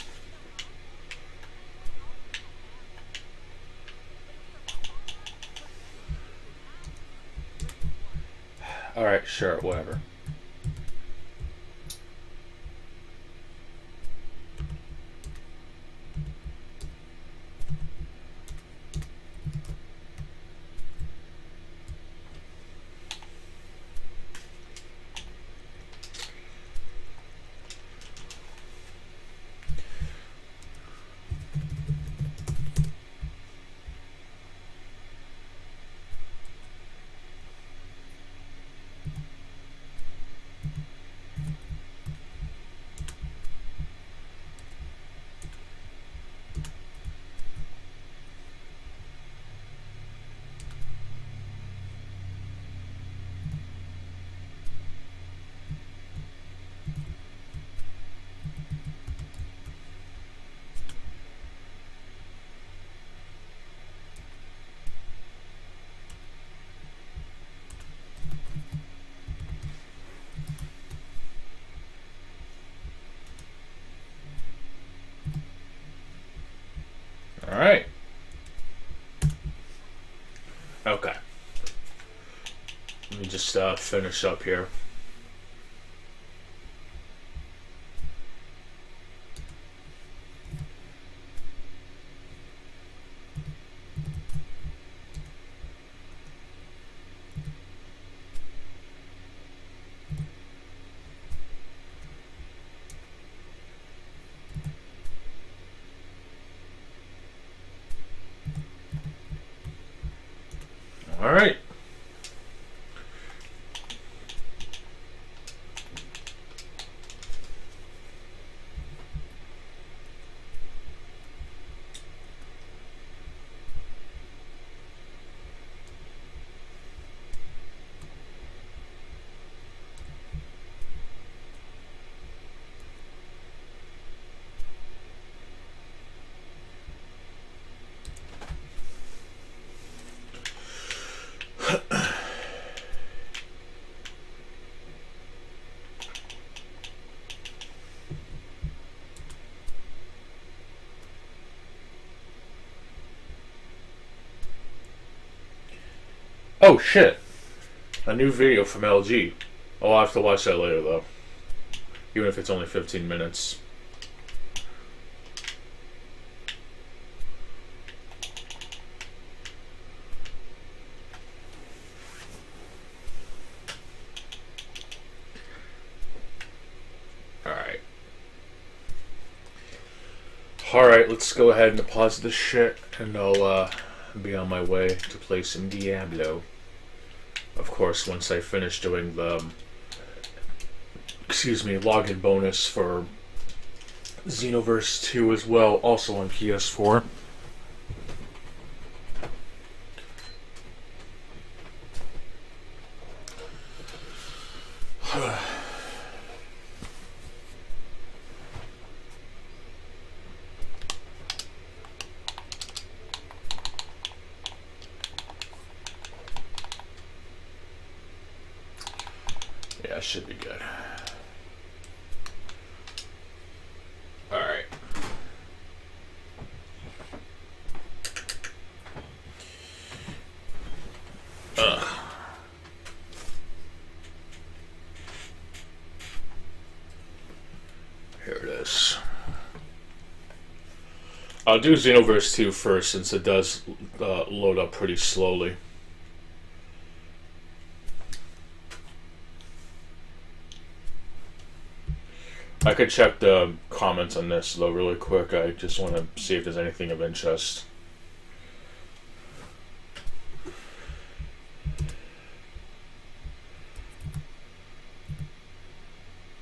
Alright, sure, whatever. Alright. Okay. Let me just finish up here. Alright. Oh shit! A new video from LG. I'll have to watch that later though. Even if it's only 15 minutes. Alright. Alright, let's go ahead and deposit this shit, and I'll be on my way to play some Diablo. Of course, once I finish doing the login bonus for Xenoverse 2 as well, also on PS4. Yeah, should be good. Alright. Here it is. I'll do Xenoverse 2 first, since it does load up pretty slowly. I could check the comments on this though really quick. I just want to see if there's anything of interest.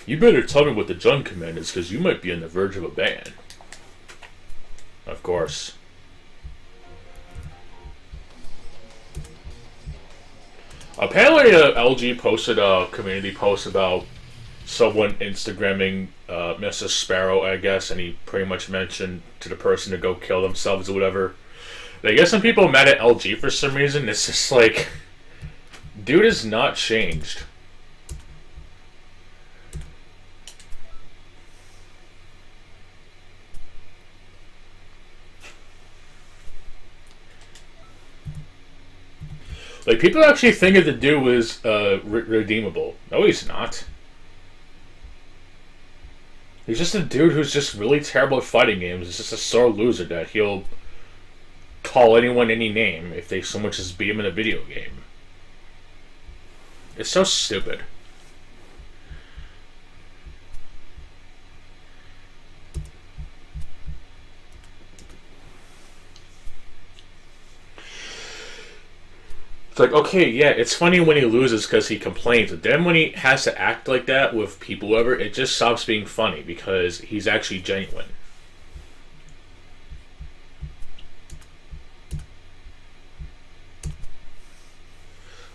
You better tell me what the Jun command is, because you might be on the verge of a ban. Of course. Apparently LG posted a community post about someone Instagramming Mrs. Sparrow, I guess, and he pretty much mentioned to the person to go kill themselves or whatever. I guess some people mad at LG for some reason. It's just like, dude has not changed. Like, people actually think that the dude was redeemable. No, he's not. He's just a dude who's just really terrible at fighting games. He's just a sore loser that he'll call anyone any name if they so much as beat him in a video game. It's so stupid. It's like, okay, yeah, it's funny when he loses because he complains, but then when he has to act like that with people, whoever, it just stops being funny because he's actually genuine.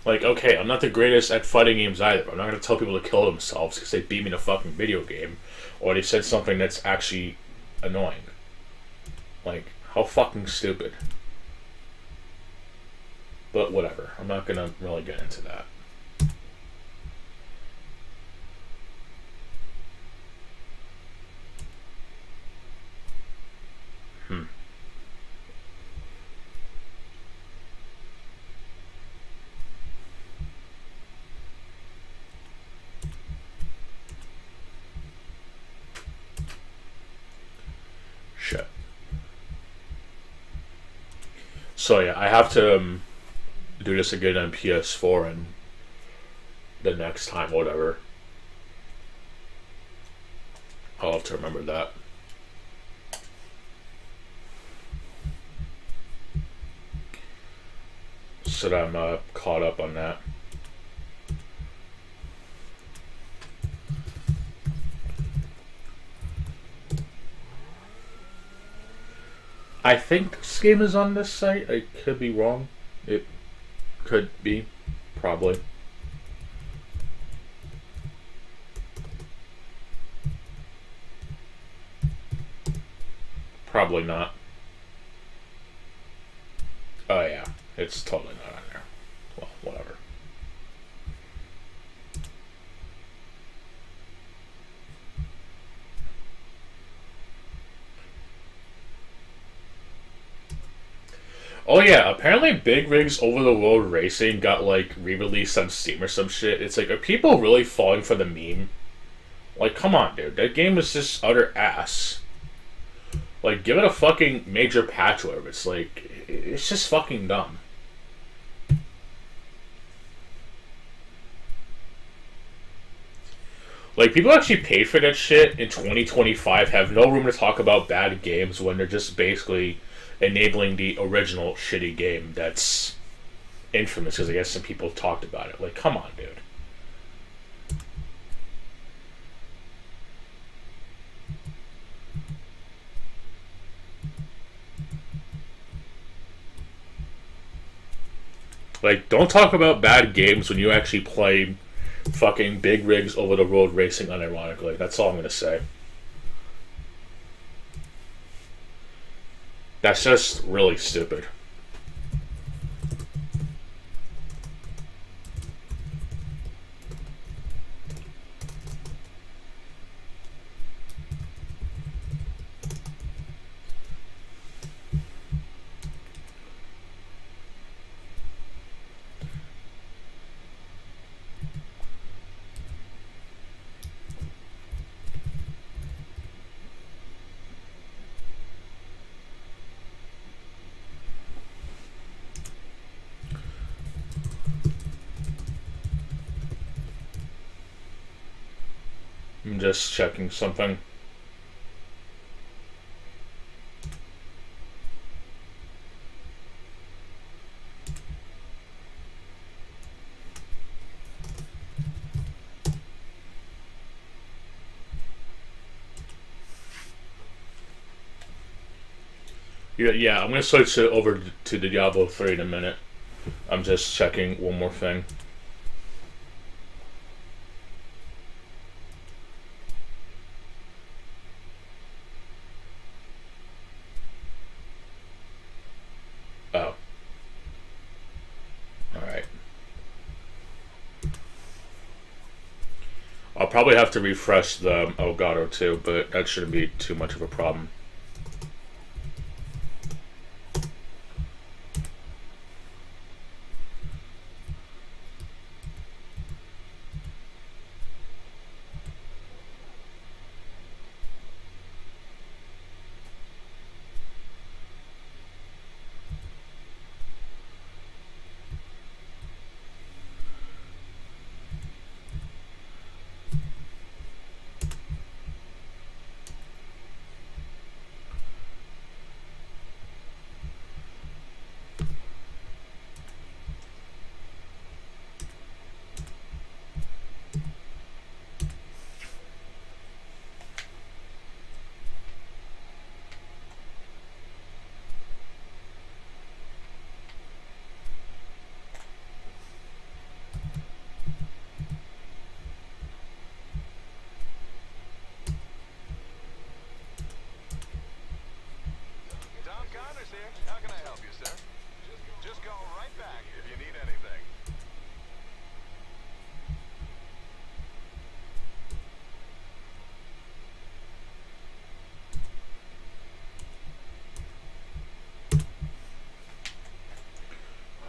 Like, okay, I'm not the greatest at fighting games either. I'm not going to tell people to kill themselves because they beat me in a fucking video game, or they said something that's actually annoying. Like, how fucking stupid. But whatever, I'm not gonna really get into that. Shit. So yeah, I have to do this again on PS4 and the next time, whatever. I'll have to remember that. So that I'm caught up on that. I think this game is on this site. I could be wrong. It could be. Probably. Probably not. Oh yeah, it's totally not on there. Well, whatever. Oh yeah, apparently Big Rigs Over the Road Racing got like re-released on Steam or some shit. It's like, are people really falling for the meme? Like, come on, dude. That game is just utter ass. Like, give it a fucking major patch or whatever. It's like, it's just fucking dumb. Like, people actually paid for that shit in 2025, have no room to talk about bad games when they're just basically enabling the original shitty game that's infamous, because I guess some people talked about it. Like, come on, dude. Like, don't talk about bad games when you actually play fucking Big Rigs Over the Road Racing unironically. That's all I'm gonna say. That's just really stupid. I'm just checking something. Yeah, I'm gonna switch it over to the Diablo 3 in a minute. I'm just checking one more thing. Oh. Alright. I'll probably have to refresh the Elgato too, but that shouldn't be too much of a problem.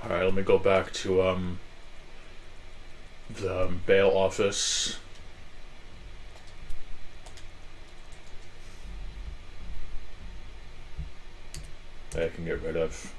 Alright, let me go back to the bail office. That I can get rid of.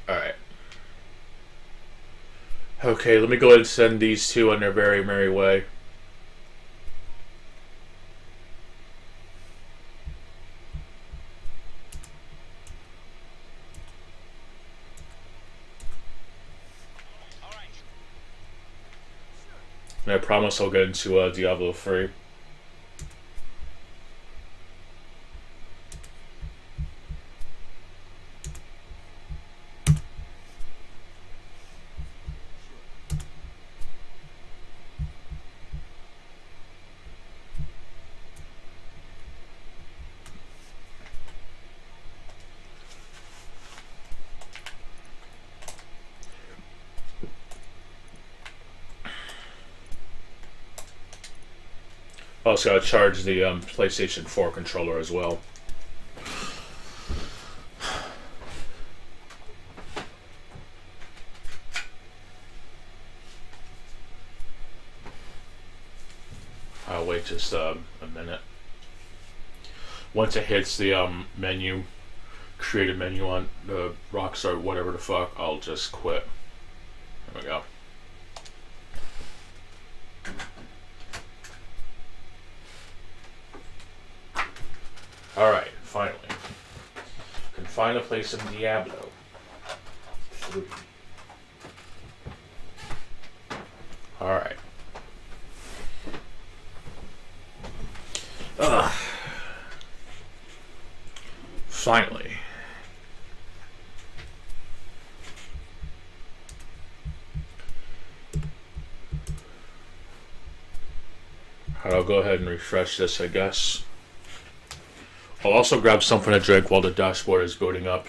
Alright. Okay, let me go ahead and send these two on their very merry way. And I promise I'll get into Diablo 3. Also, gotta charge the PlayStation 4 controller as well. I'll wait just a minute. Once it hits the menu, create a menu on the Rockstar, whatever the fuck, I'll just quit. There we go. Alright, finally. Can finally play some Diablo 3. Alright. Finally. I'll go ahead and refresh this, I guess. I'll also grab something to drink while the dashboard is booting up.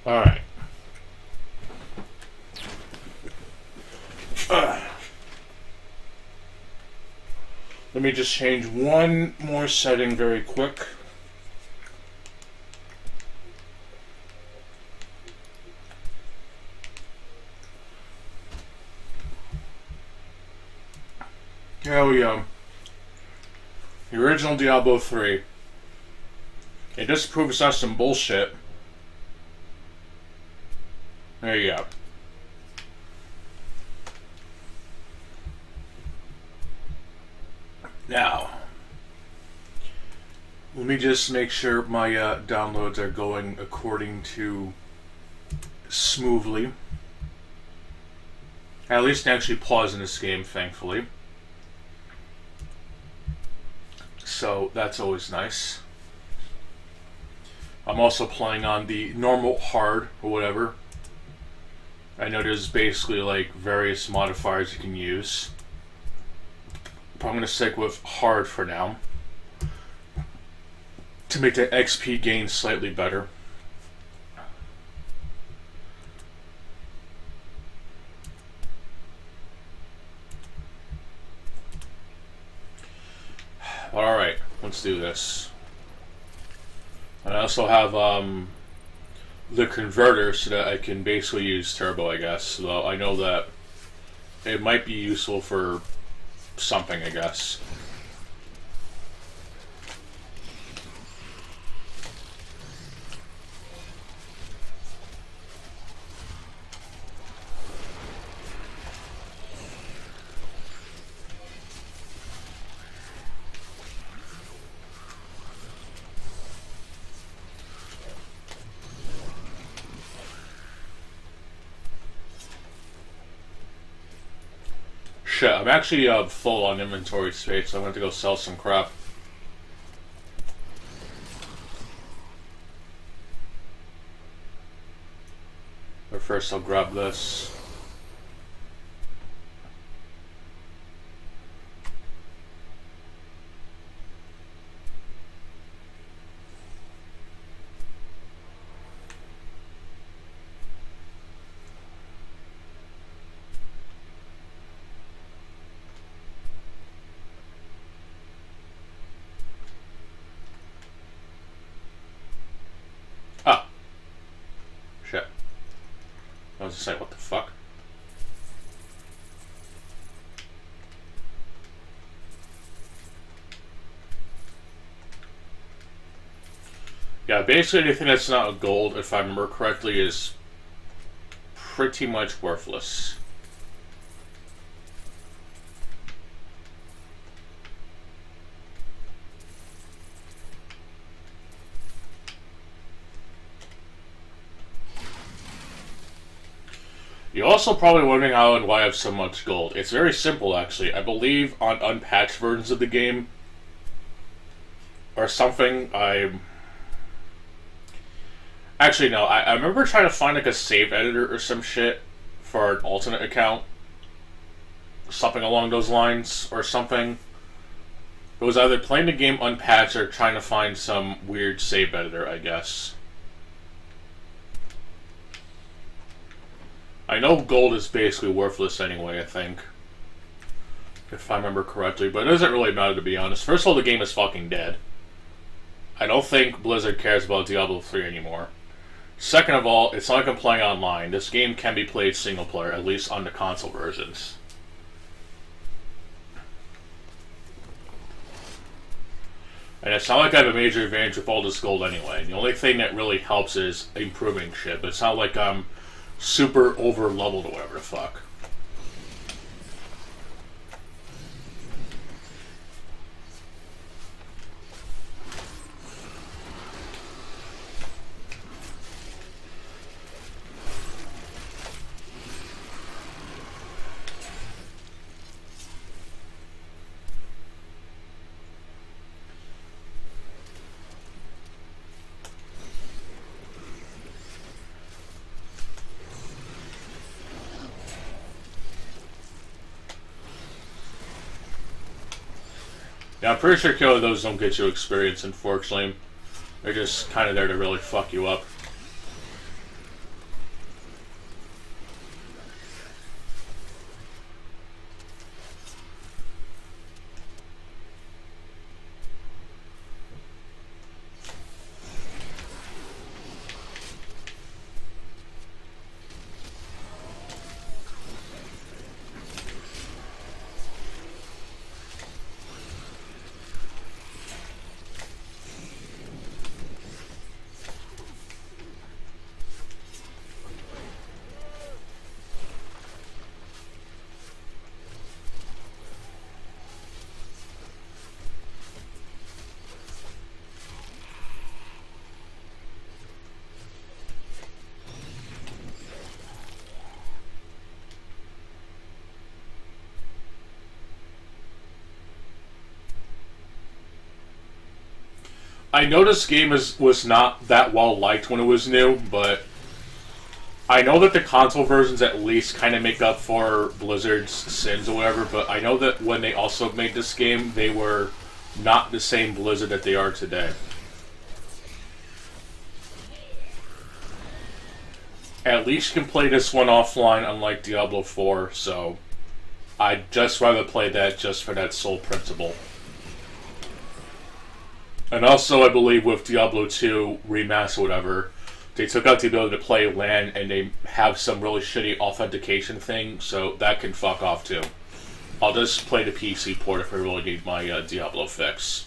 Alright. Let me just change one more setting very quick. There we go. The original Diablo 3. It just proves us some bullshit. There you go. Now, Let me just make sure my downloads are going according to smoothly. At least actually pause in this game, thankfully. So that's always nice. I'm also playing on the normal hard or whatever. I know there's basically like various modifiers you can use. But I'm going to stick with hard for now to make the XP gain slightly better. Alright, let's do this. And I also have the converter so that I can basically use turbo, I guess. Though I know that it might be useful for something, I guess. Shit, I'm actually full on inventory space, so I'm going to go sell some crap. But first I'll grab this. Ah. Shit. I was just saying, what the fuck? Yeah, basically anything that's not gold, if I remember correctly, is pretty much worthless. You're also probably wondering how and why I have so much gold. It's very simple, actually. I believe on unpatched versions of the game, or something, Actually, no, I remember trying to find like a save editor or some shit for an alternate account. Something along those lines, or something. It was either playing the game unpatched or trying to find some weird save editor, I guess. I know gold is basically worthless anyway, I think. If I remember correctly, but it doesn't really matter to be honest. First of all, the game is fucking dead. I don't think Blizzard cares about Diablo 3 anymore. Second of all, it's not like I'm playing online. This game can be played single player, at least on the console versions. And it's not like I have a major advantage with all this gold anyway. The only thing that really helps is improving shit, but it's not like I'm super over leveled or whatever the fuck. Yeah, I'm pretty sure killing those don't get you experience, unfortunately. They're just kind of there to really fuck you up. I know this game was not that well liked when it was new, but I know that the console versions at least kind of make up for Blizzard's sins or whatever, but I know that when they also made this game, they were not the same Blizzard that they are today. At least you can play this one offline, unlike Diablo 4, so I'd just rather play that just for that sole principle. And also, I believe with Diablo 2 Remaster or whatever, they took out the ability to play LAN and they have some really shitty authentication thing, so that can fuck off too. I'll just play the PC port if I really need my Diablo fix.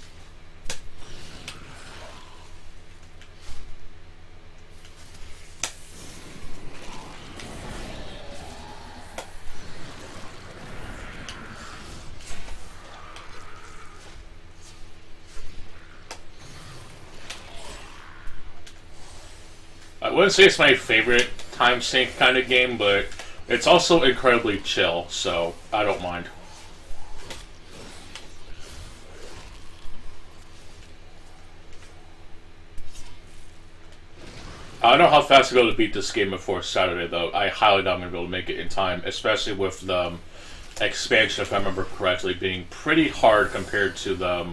I wouldn't say it's my favorite time sink kind of game, but it's also incredibly chill, so I don't mind. I don't know how fast I'm going to beat this game before Saturday, though. I highly doubt I'm going to be able to make it in time, especially with the expansion, if I remember correctly, being pretty hard compared to the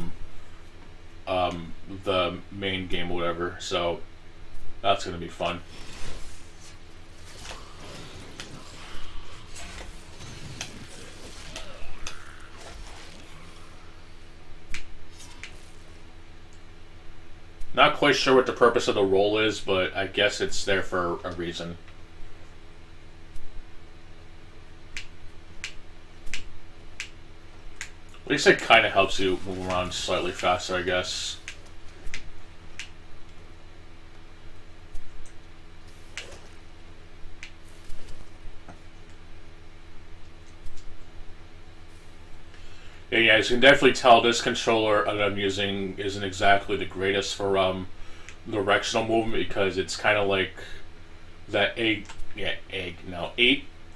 main game or whatever, so that's going to be fun. Not quite sure what the purpose of the roll is, but I guess it's there for a reason. At least it kind of helps you move around slightly faster, I guess. Yeah, as you can definitely tell, this controller that I'm using isn't exactly the greatest for directional movement because it's kind of like that eight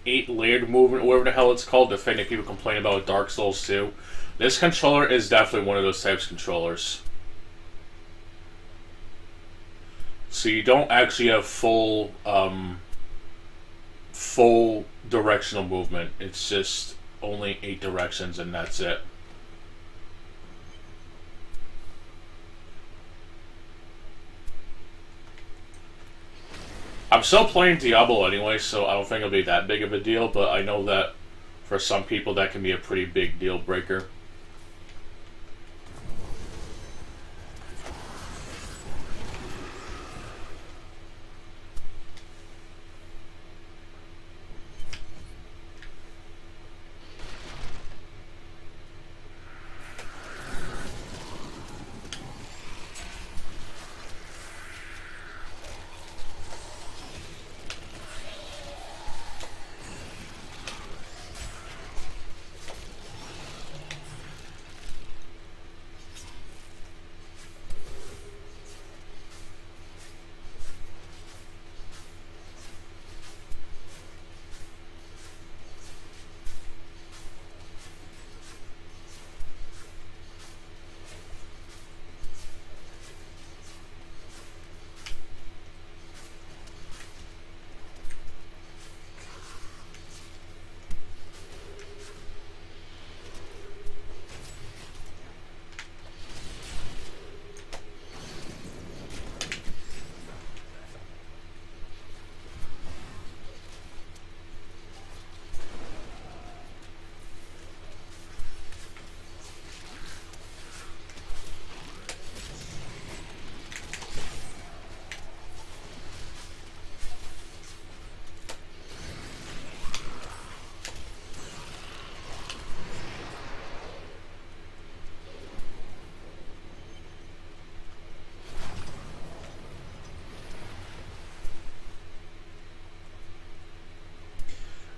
layered movement, or whatever the hell it's called, the thing that people complain about with Dark Souls 2. This controller is definitely one of those types of controllers. So you don't actually have full directional movement. It's just only 8 directions and that's it. I'm still playing Diablo anyway, so I don't think it'll be that big of a deal, but I know that for some people that can be a pretty big deal breaker.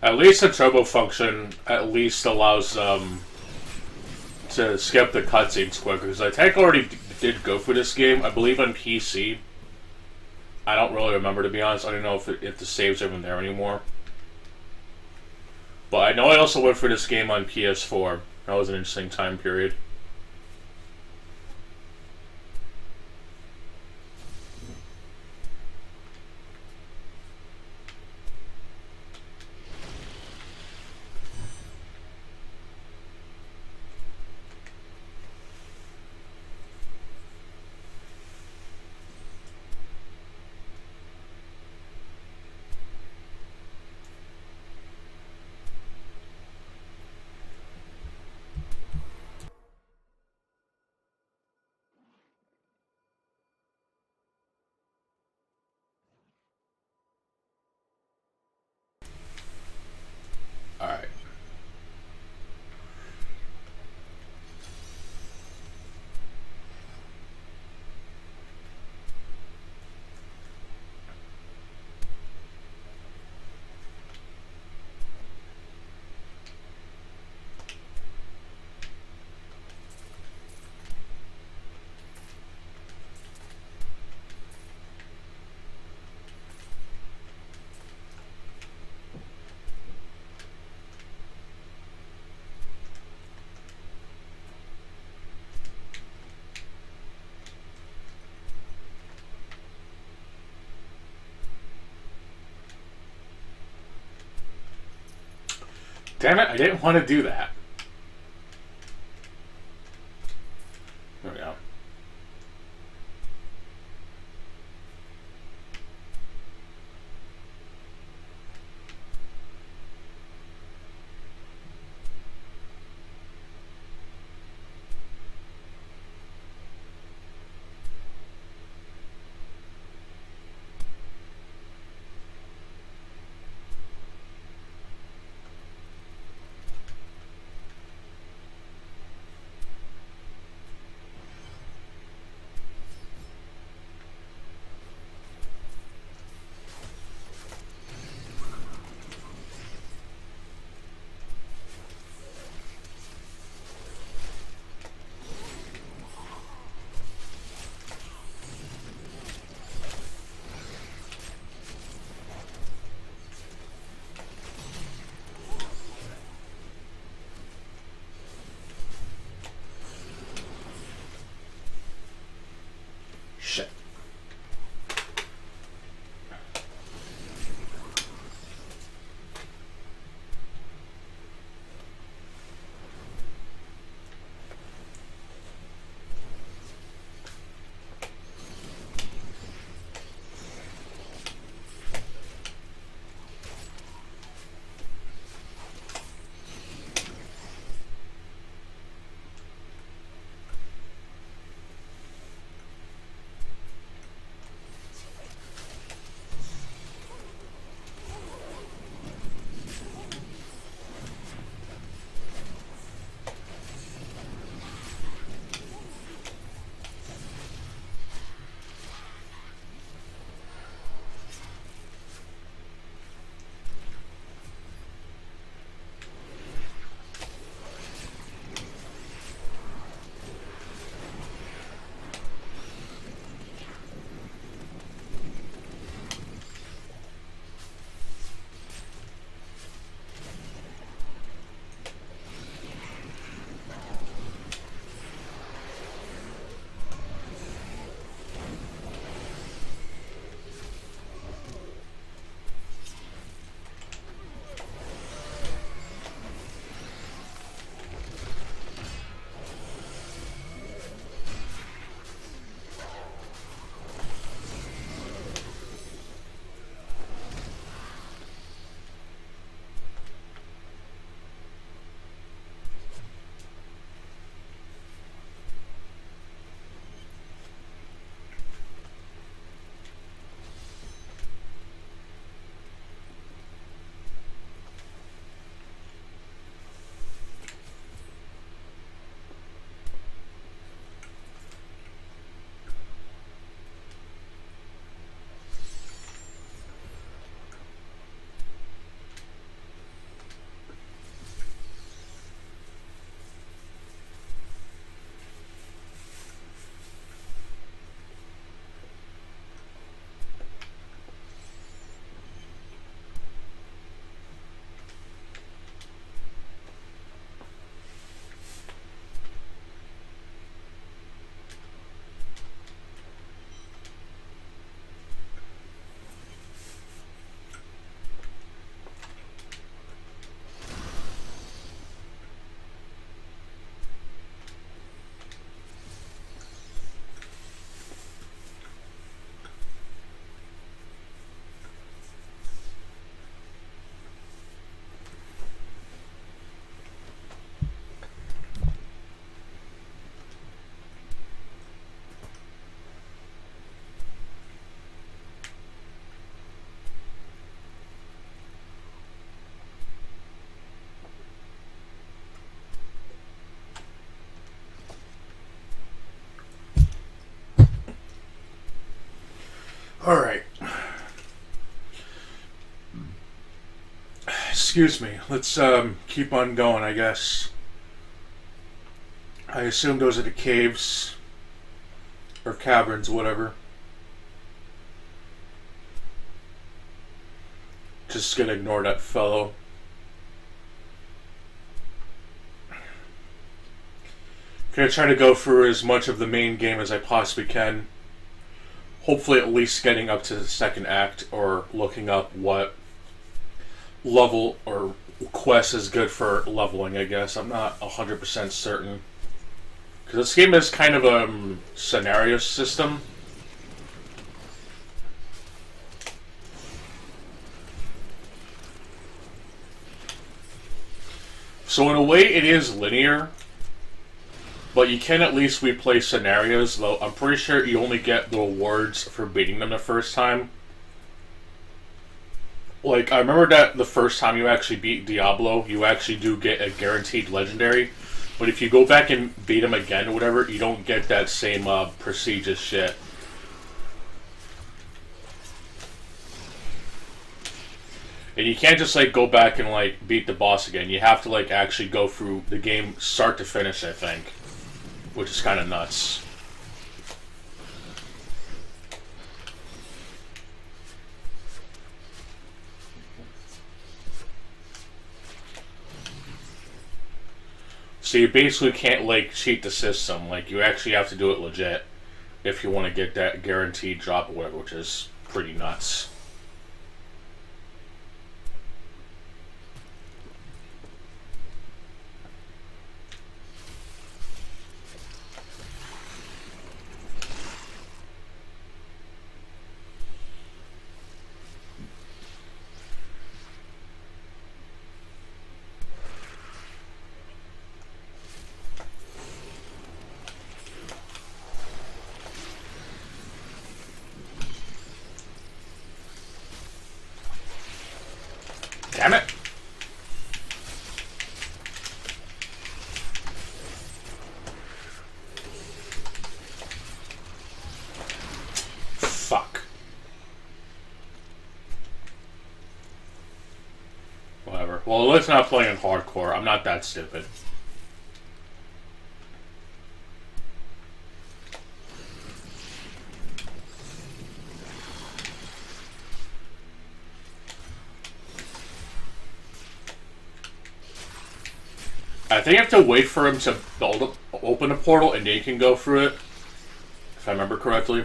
At least the turbo function at least allows to skip the cutscenes quicker, because I think I already did go for this game, I believe on PC. I don't really remember, to be honest. I don't know if the saves are even there anymore. But I know I also went for this game on PS4. That was an interesting time period. Damn it, I didn't want to do that. There we go. Shit. Alright. Excuse me. Let's keep on going, I guess. I assume those are the caves. Or caverns, whatever. Just gonna ignore that fellow. Gonna try to go through as much of the main game as I possibly can. Hopefully at least getting up to the second act or looking up what level or quest is good for leveling, I guess. I'm not 100% certain. Because this game is kind of a scenario system. So in a way, it is linear. But you can at least replay scenarios, though I'm pretty sure you only get the rewards for beating them the first time. Like, I remember that the first time you actually beat Diablo, you actually do get a guaranteed legendary. But if you go back and beat him again or whatever, you don't get that same prestigious shit. And you can't just, like, go back and, like, beat the boss again. You have to, like, actually go through the game start to finish, I think. Which is kind of nuts. So you basically can't, like, cheat the system. Like, you actually have to do it legit if you want to get that guaranteed drop or whatever, which is pretty nuts. Damn it! Fuck. Whatever. Well, let's not play in hardcore. I'm not that stupid. I think you have to wait for him to open a portal and then you can go through it. If I remember correctly.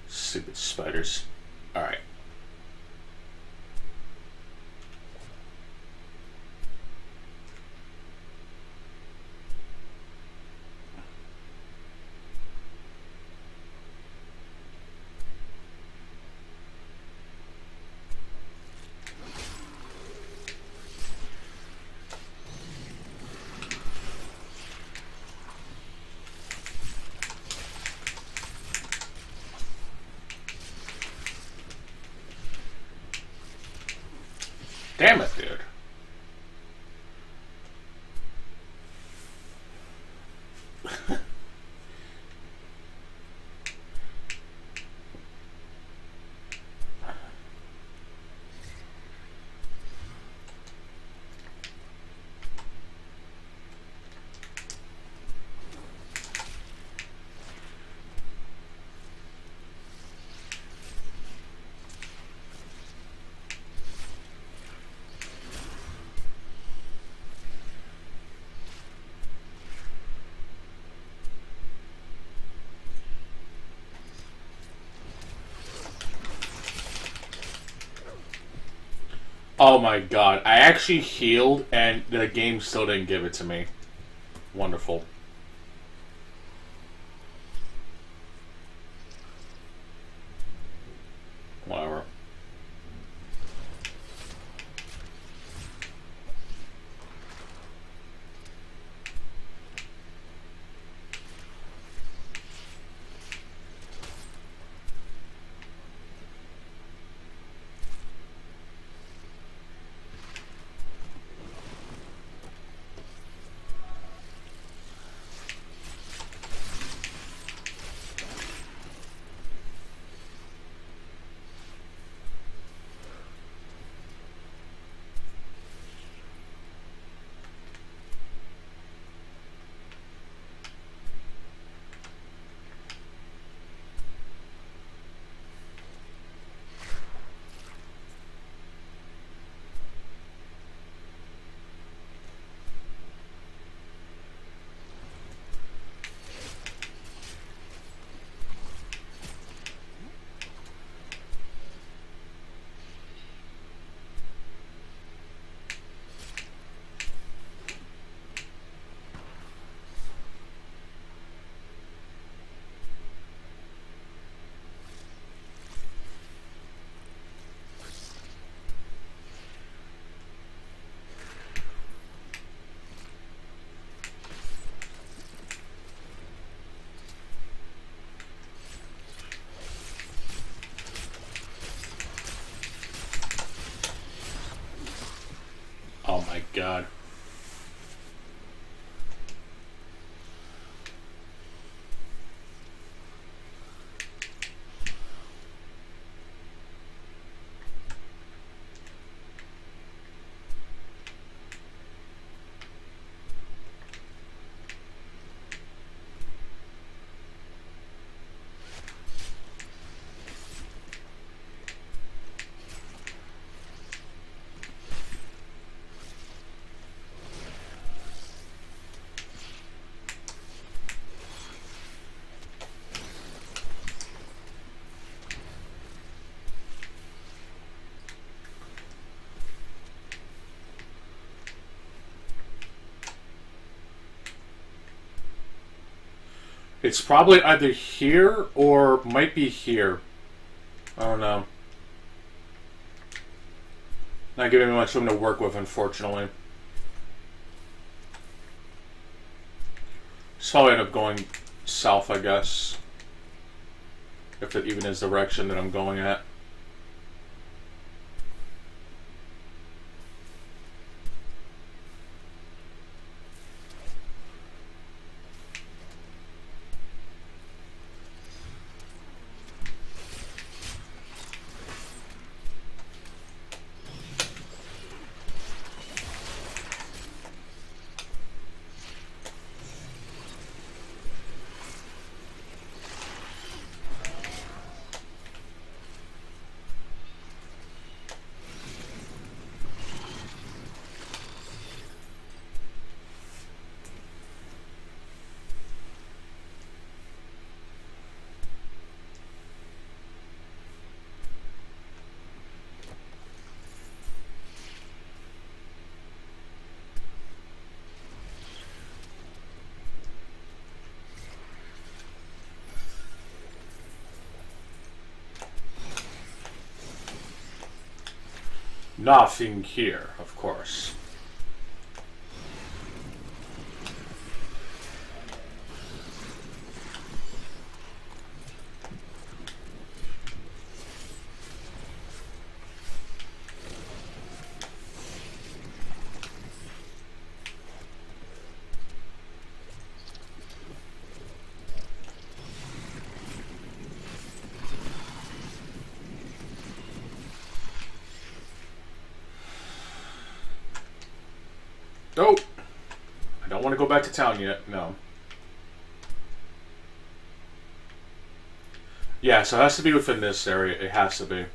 Stupid spiders. Alright. Damn it, dude. Oh my god. I actually healed and the game still didn't give it to me. Wonderful. Whatever. God. It's probably either here or might be here. I don't know. Not giving me much room to work with, unfortunately. So I'll end up going south, I guess. If it even is the direction that I'm going at. Nothing here, of course. Oh! I don't want to go back to town yet, no. Yeah, so it has to be within this area. It has to be.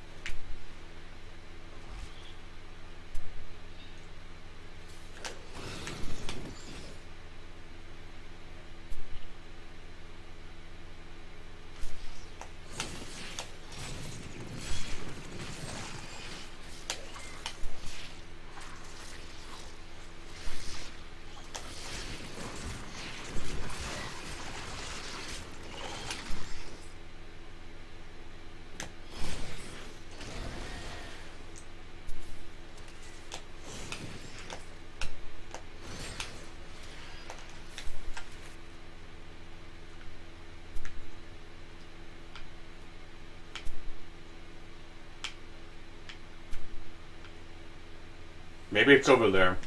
Maybe it's over there.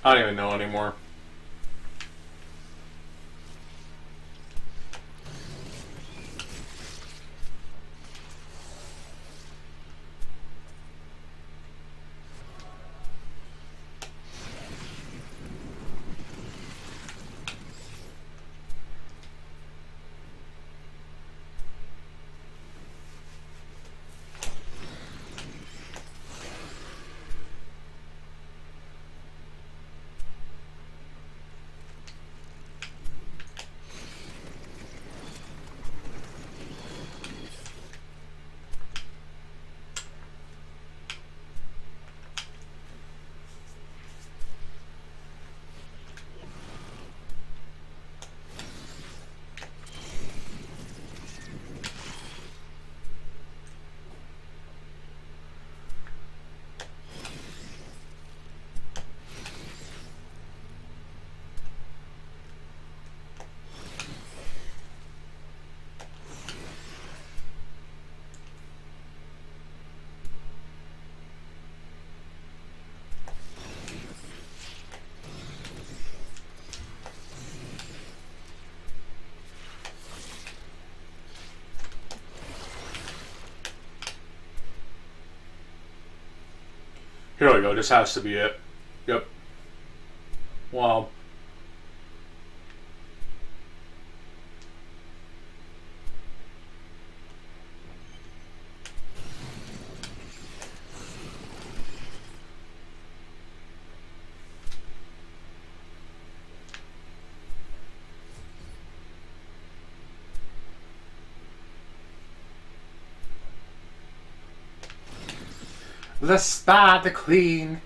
I don't even know anymore. Here we go. This has to be it. Yep. Wow. Let's start the clean.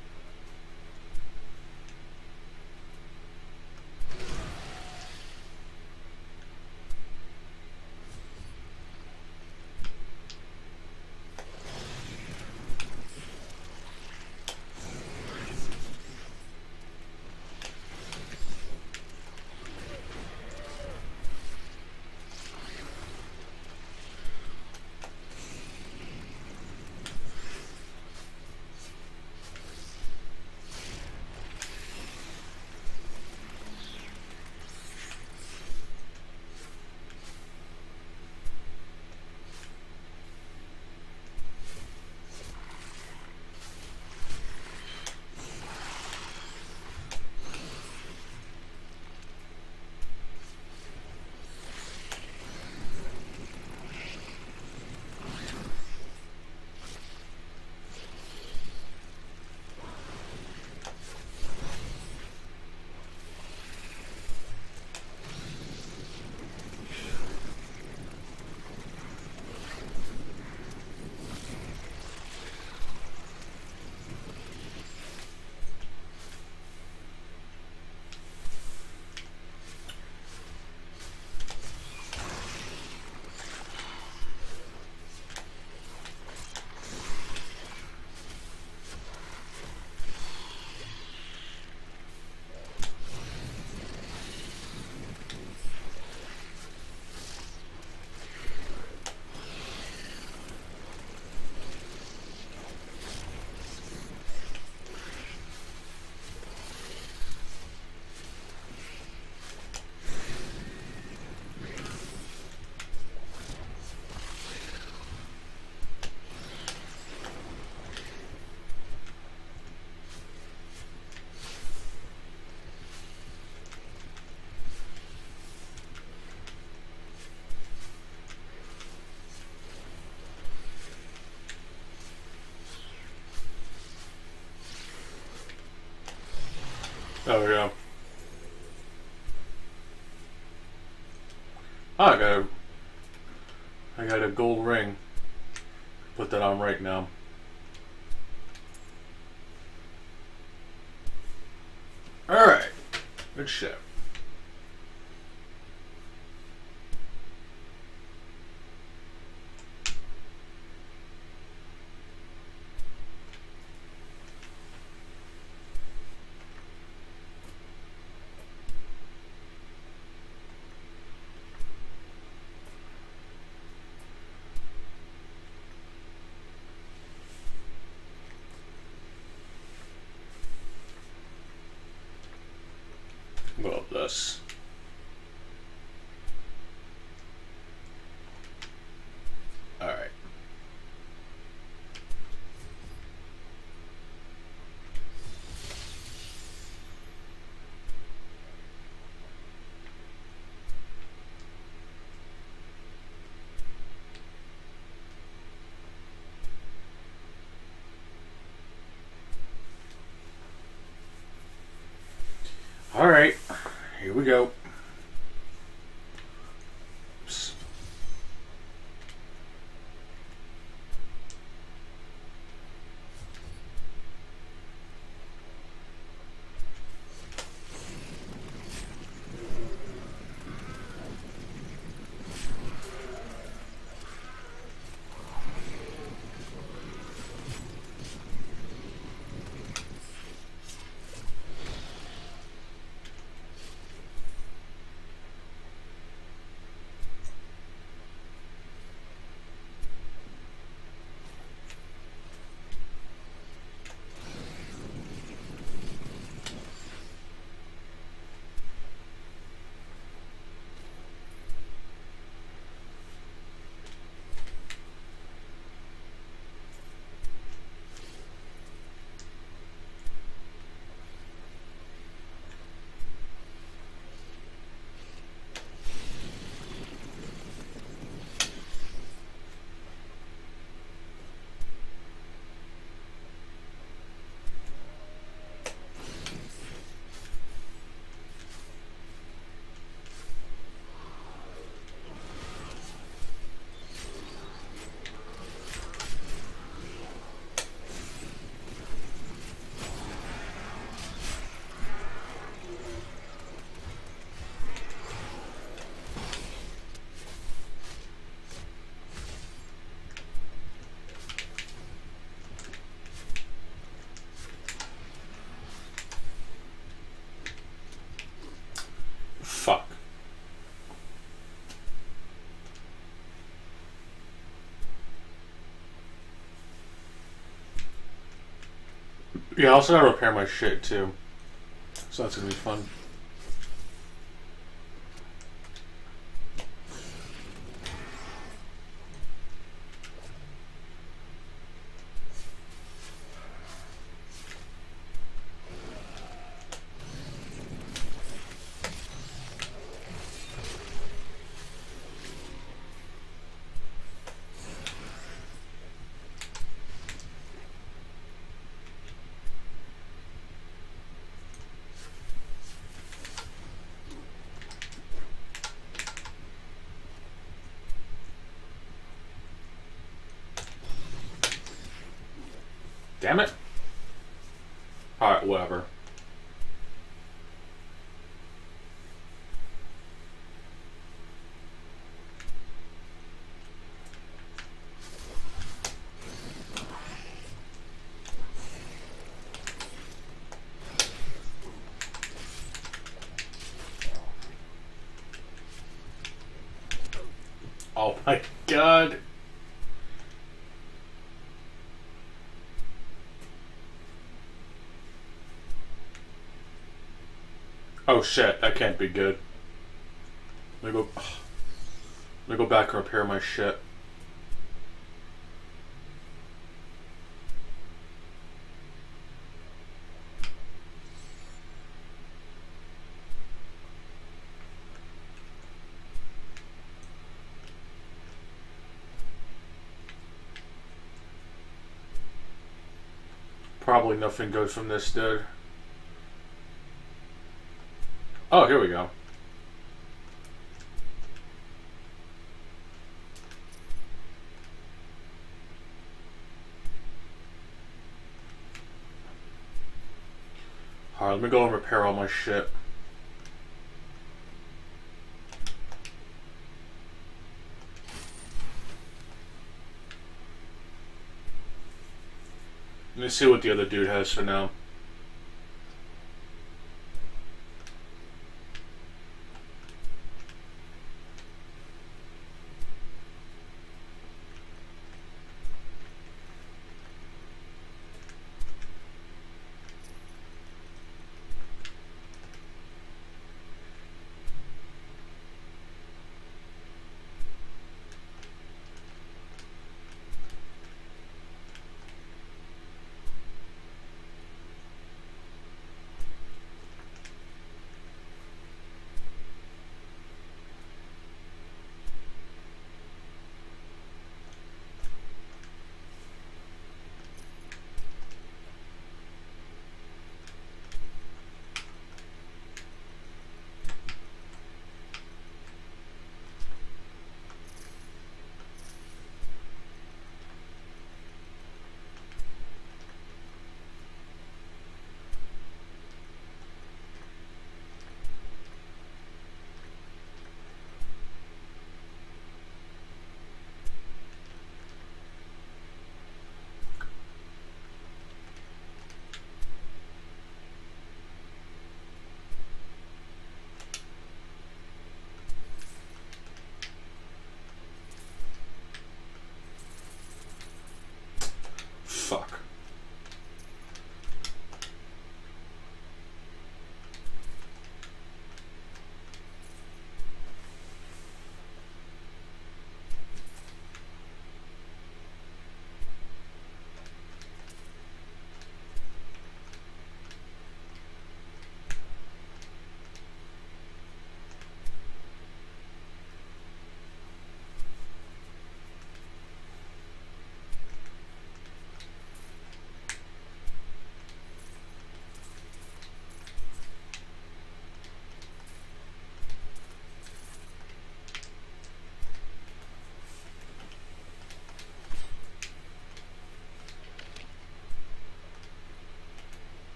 There we go. Oh, I got a gold ring. Put that on right now. Alright. Good shit. Well, this. Alright. Alright. Here we go. Oops. Yeah, I also gotta repair my shit too. So that's gonna be fun. Damn it. Alright, whatever. Oh my god. Oh shit, that can't be good. Let me go back and repair my shit. Probably nothing good from this, dude. Oh, here we go. Alright, let me go and repair all my shit. Let me see what the other dude has for now. Fuck.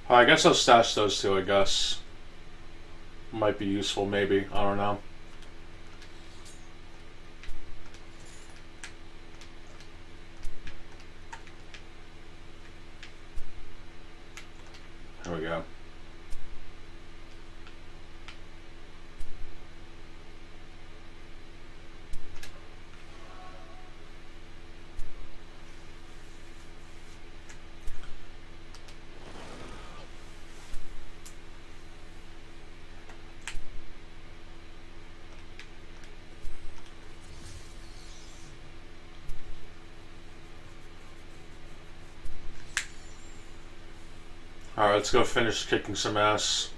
I guess I'll stash those two, I guess. Might be useful, maybe. I don't know. Alright, let's go finish kicking some ass.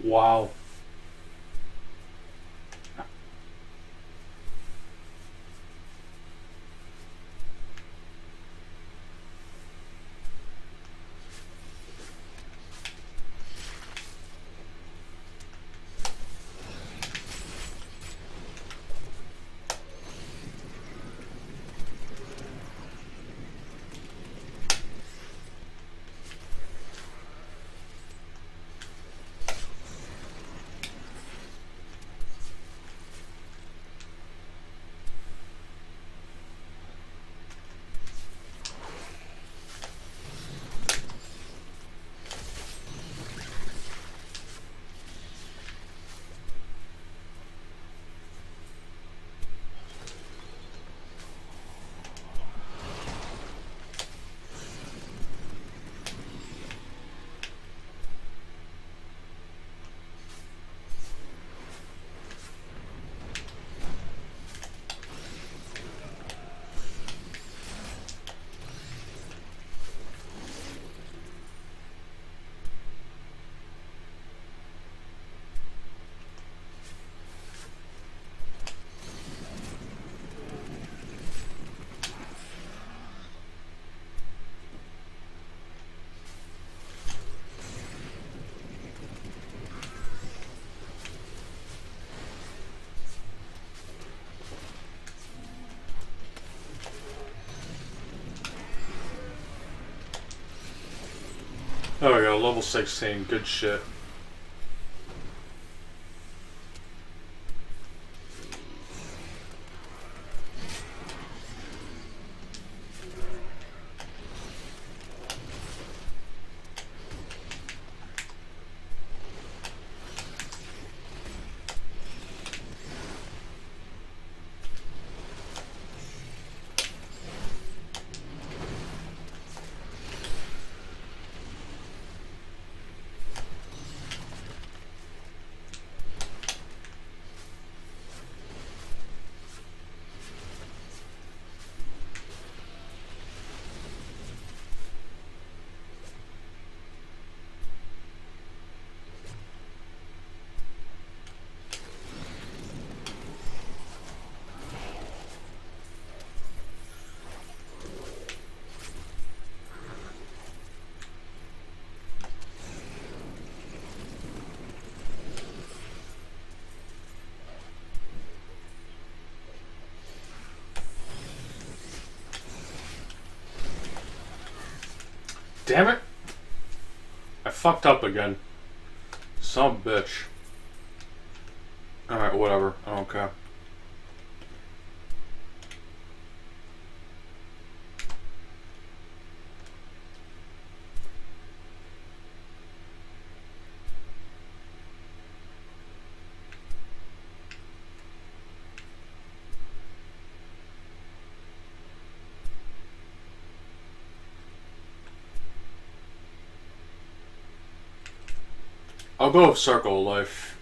Wow. There we go, level 16, good shit. damn it! I fucked up again. Some bitch. Alright, whatever. I don't care. I'll go with Circle of Life.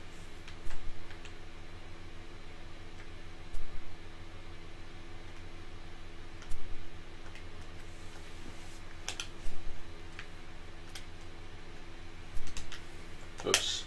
Oops.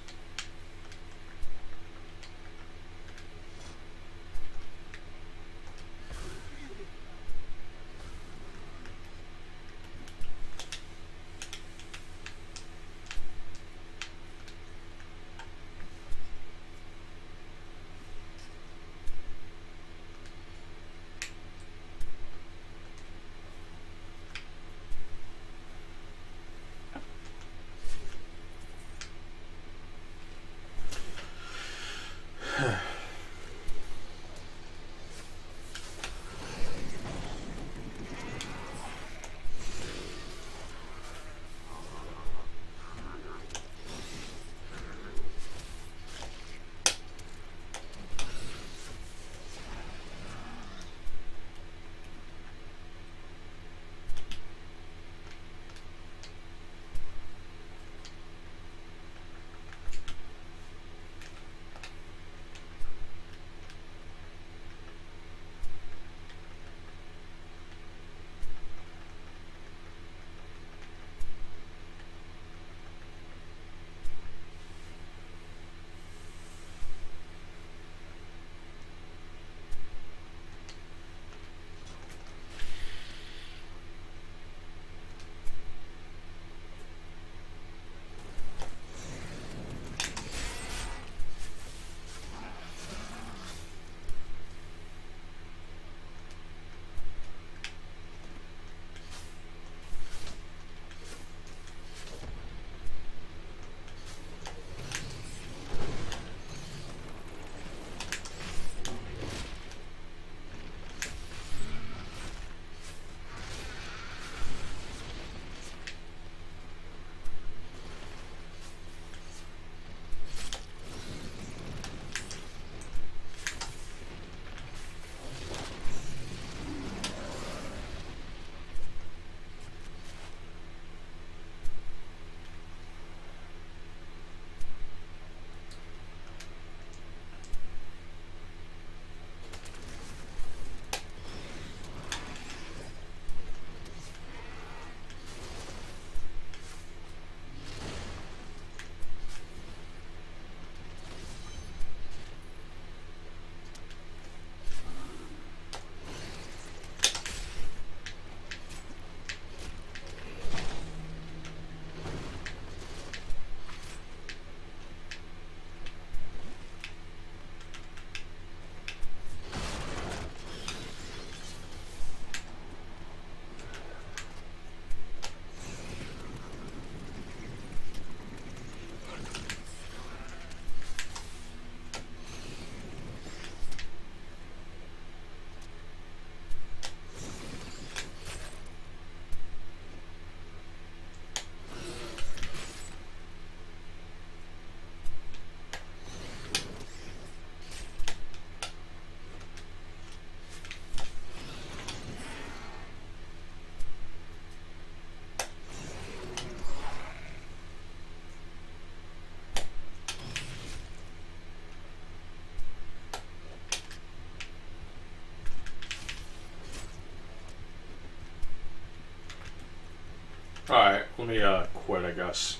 Alright, let me quit, I guess.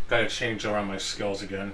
Gotta change around my skills again.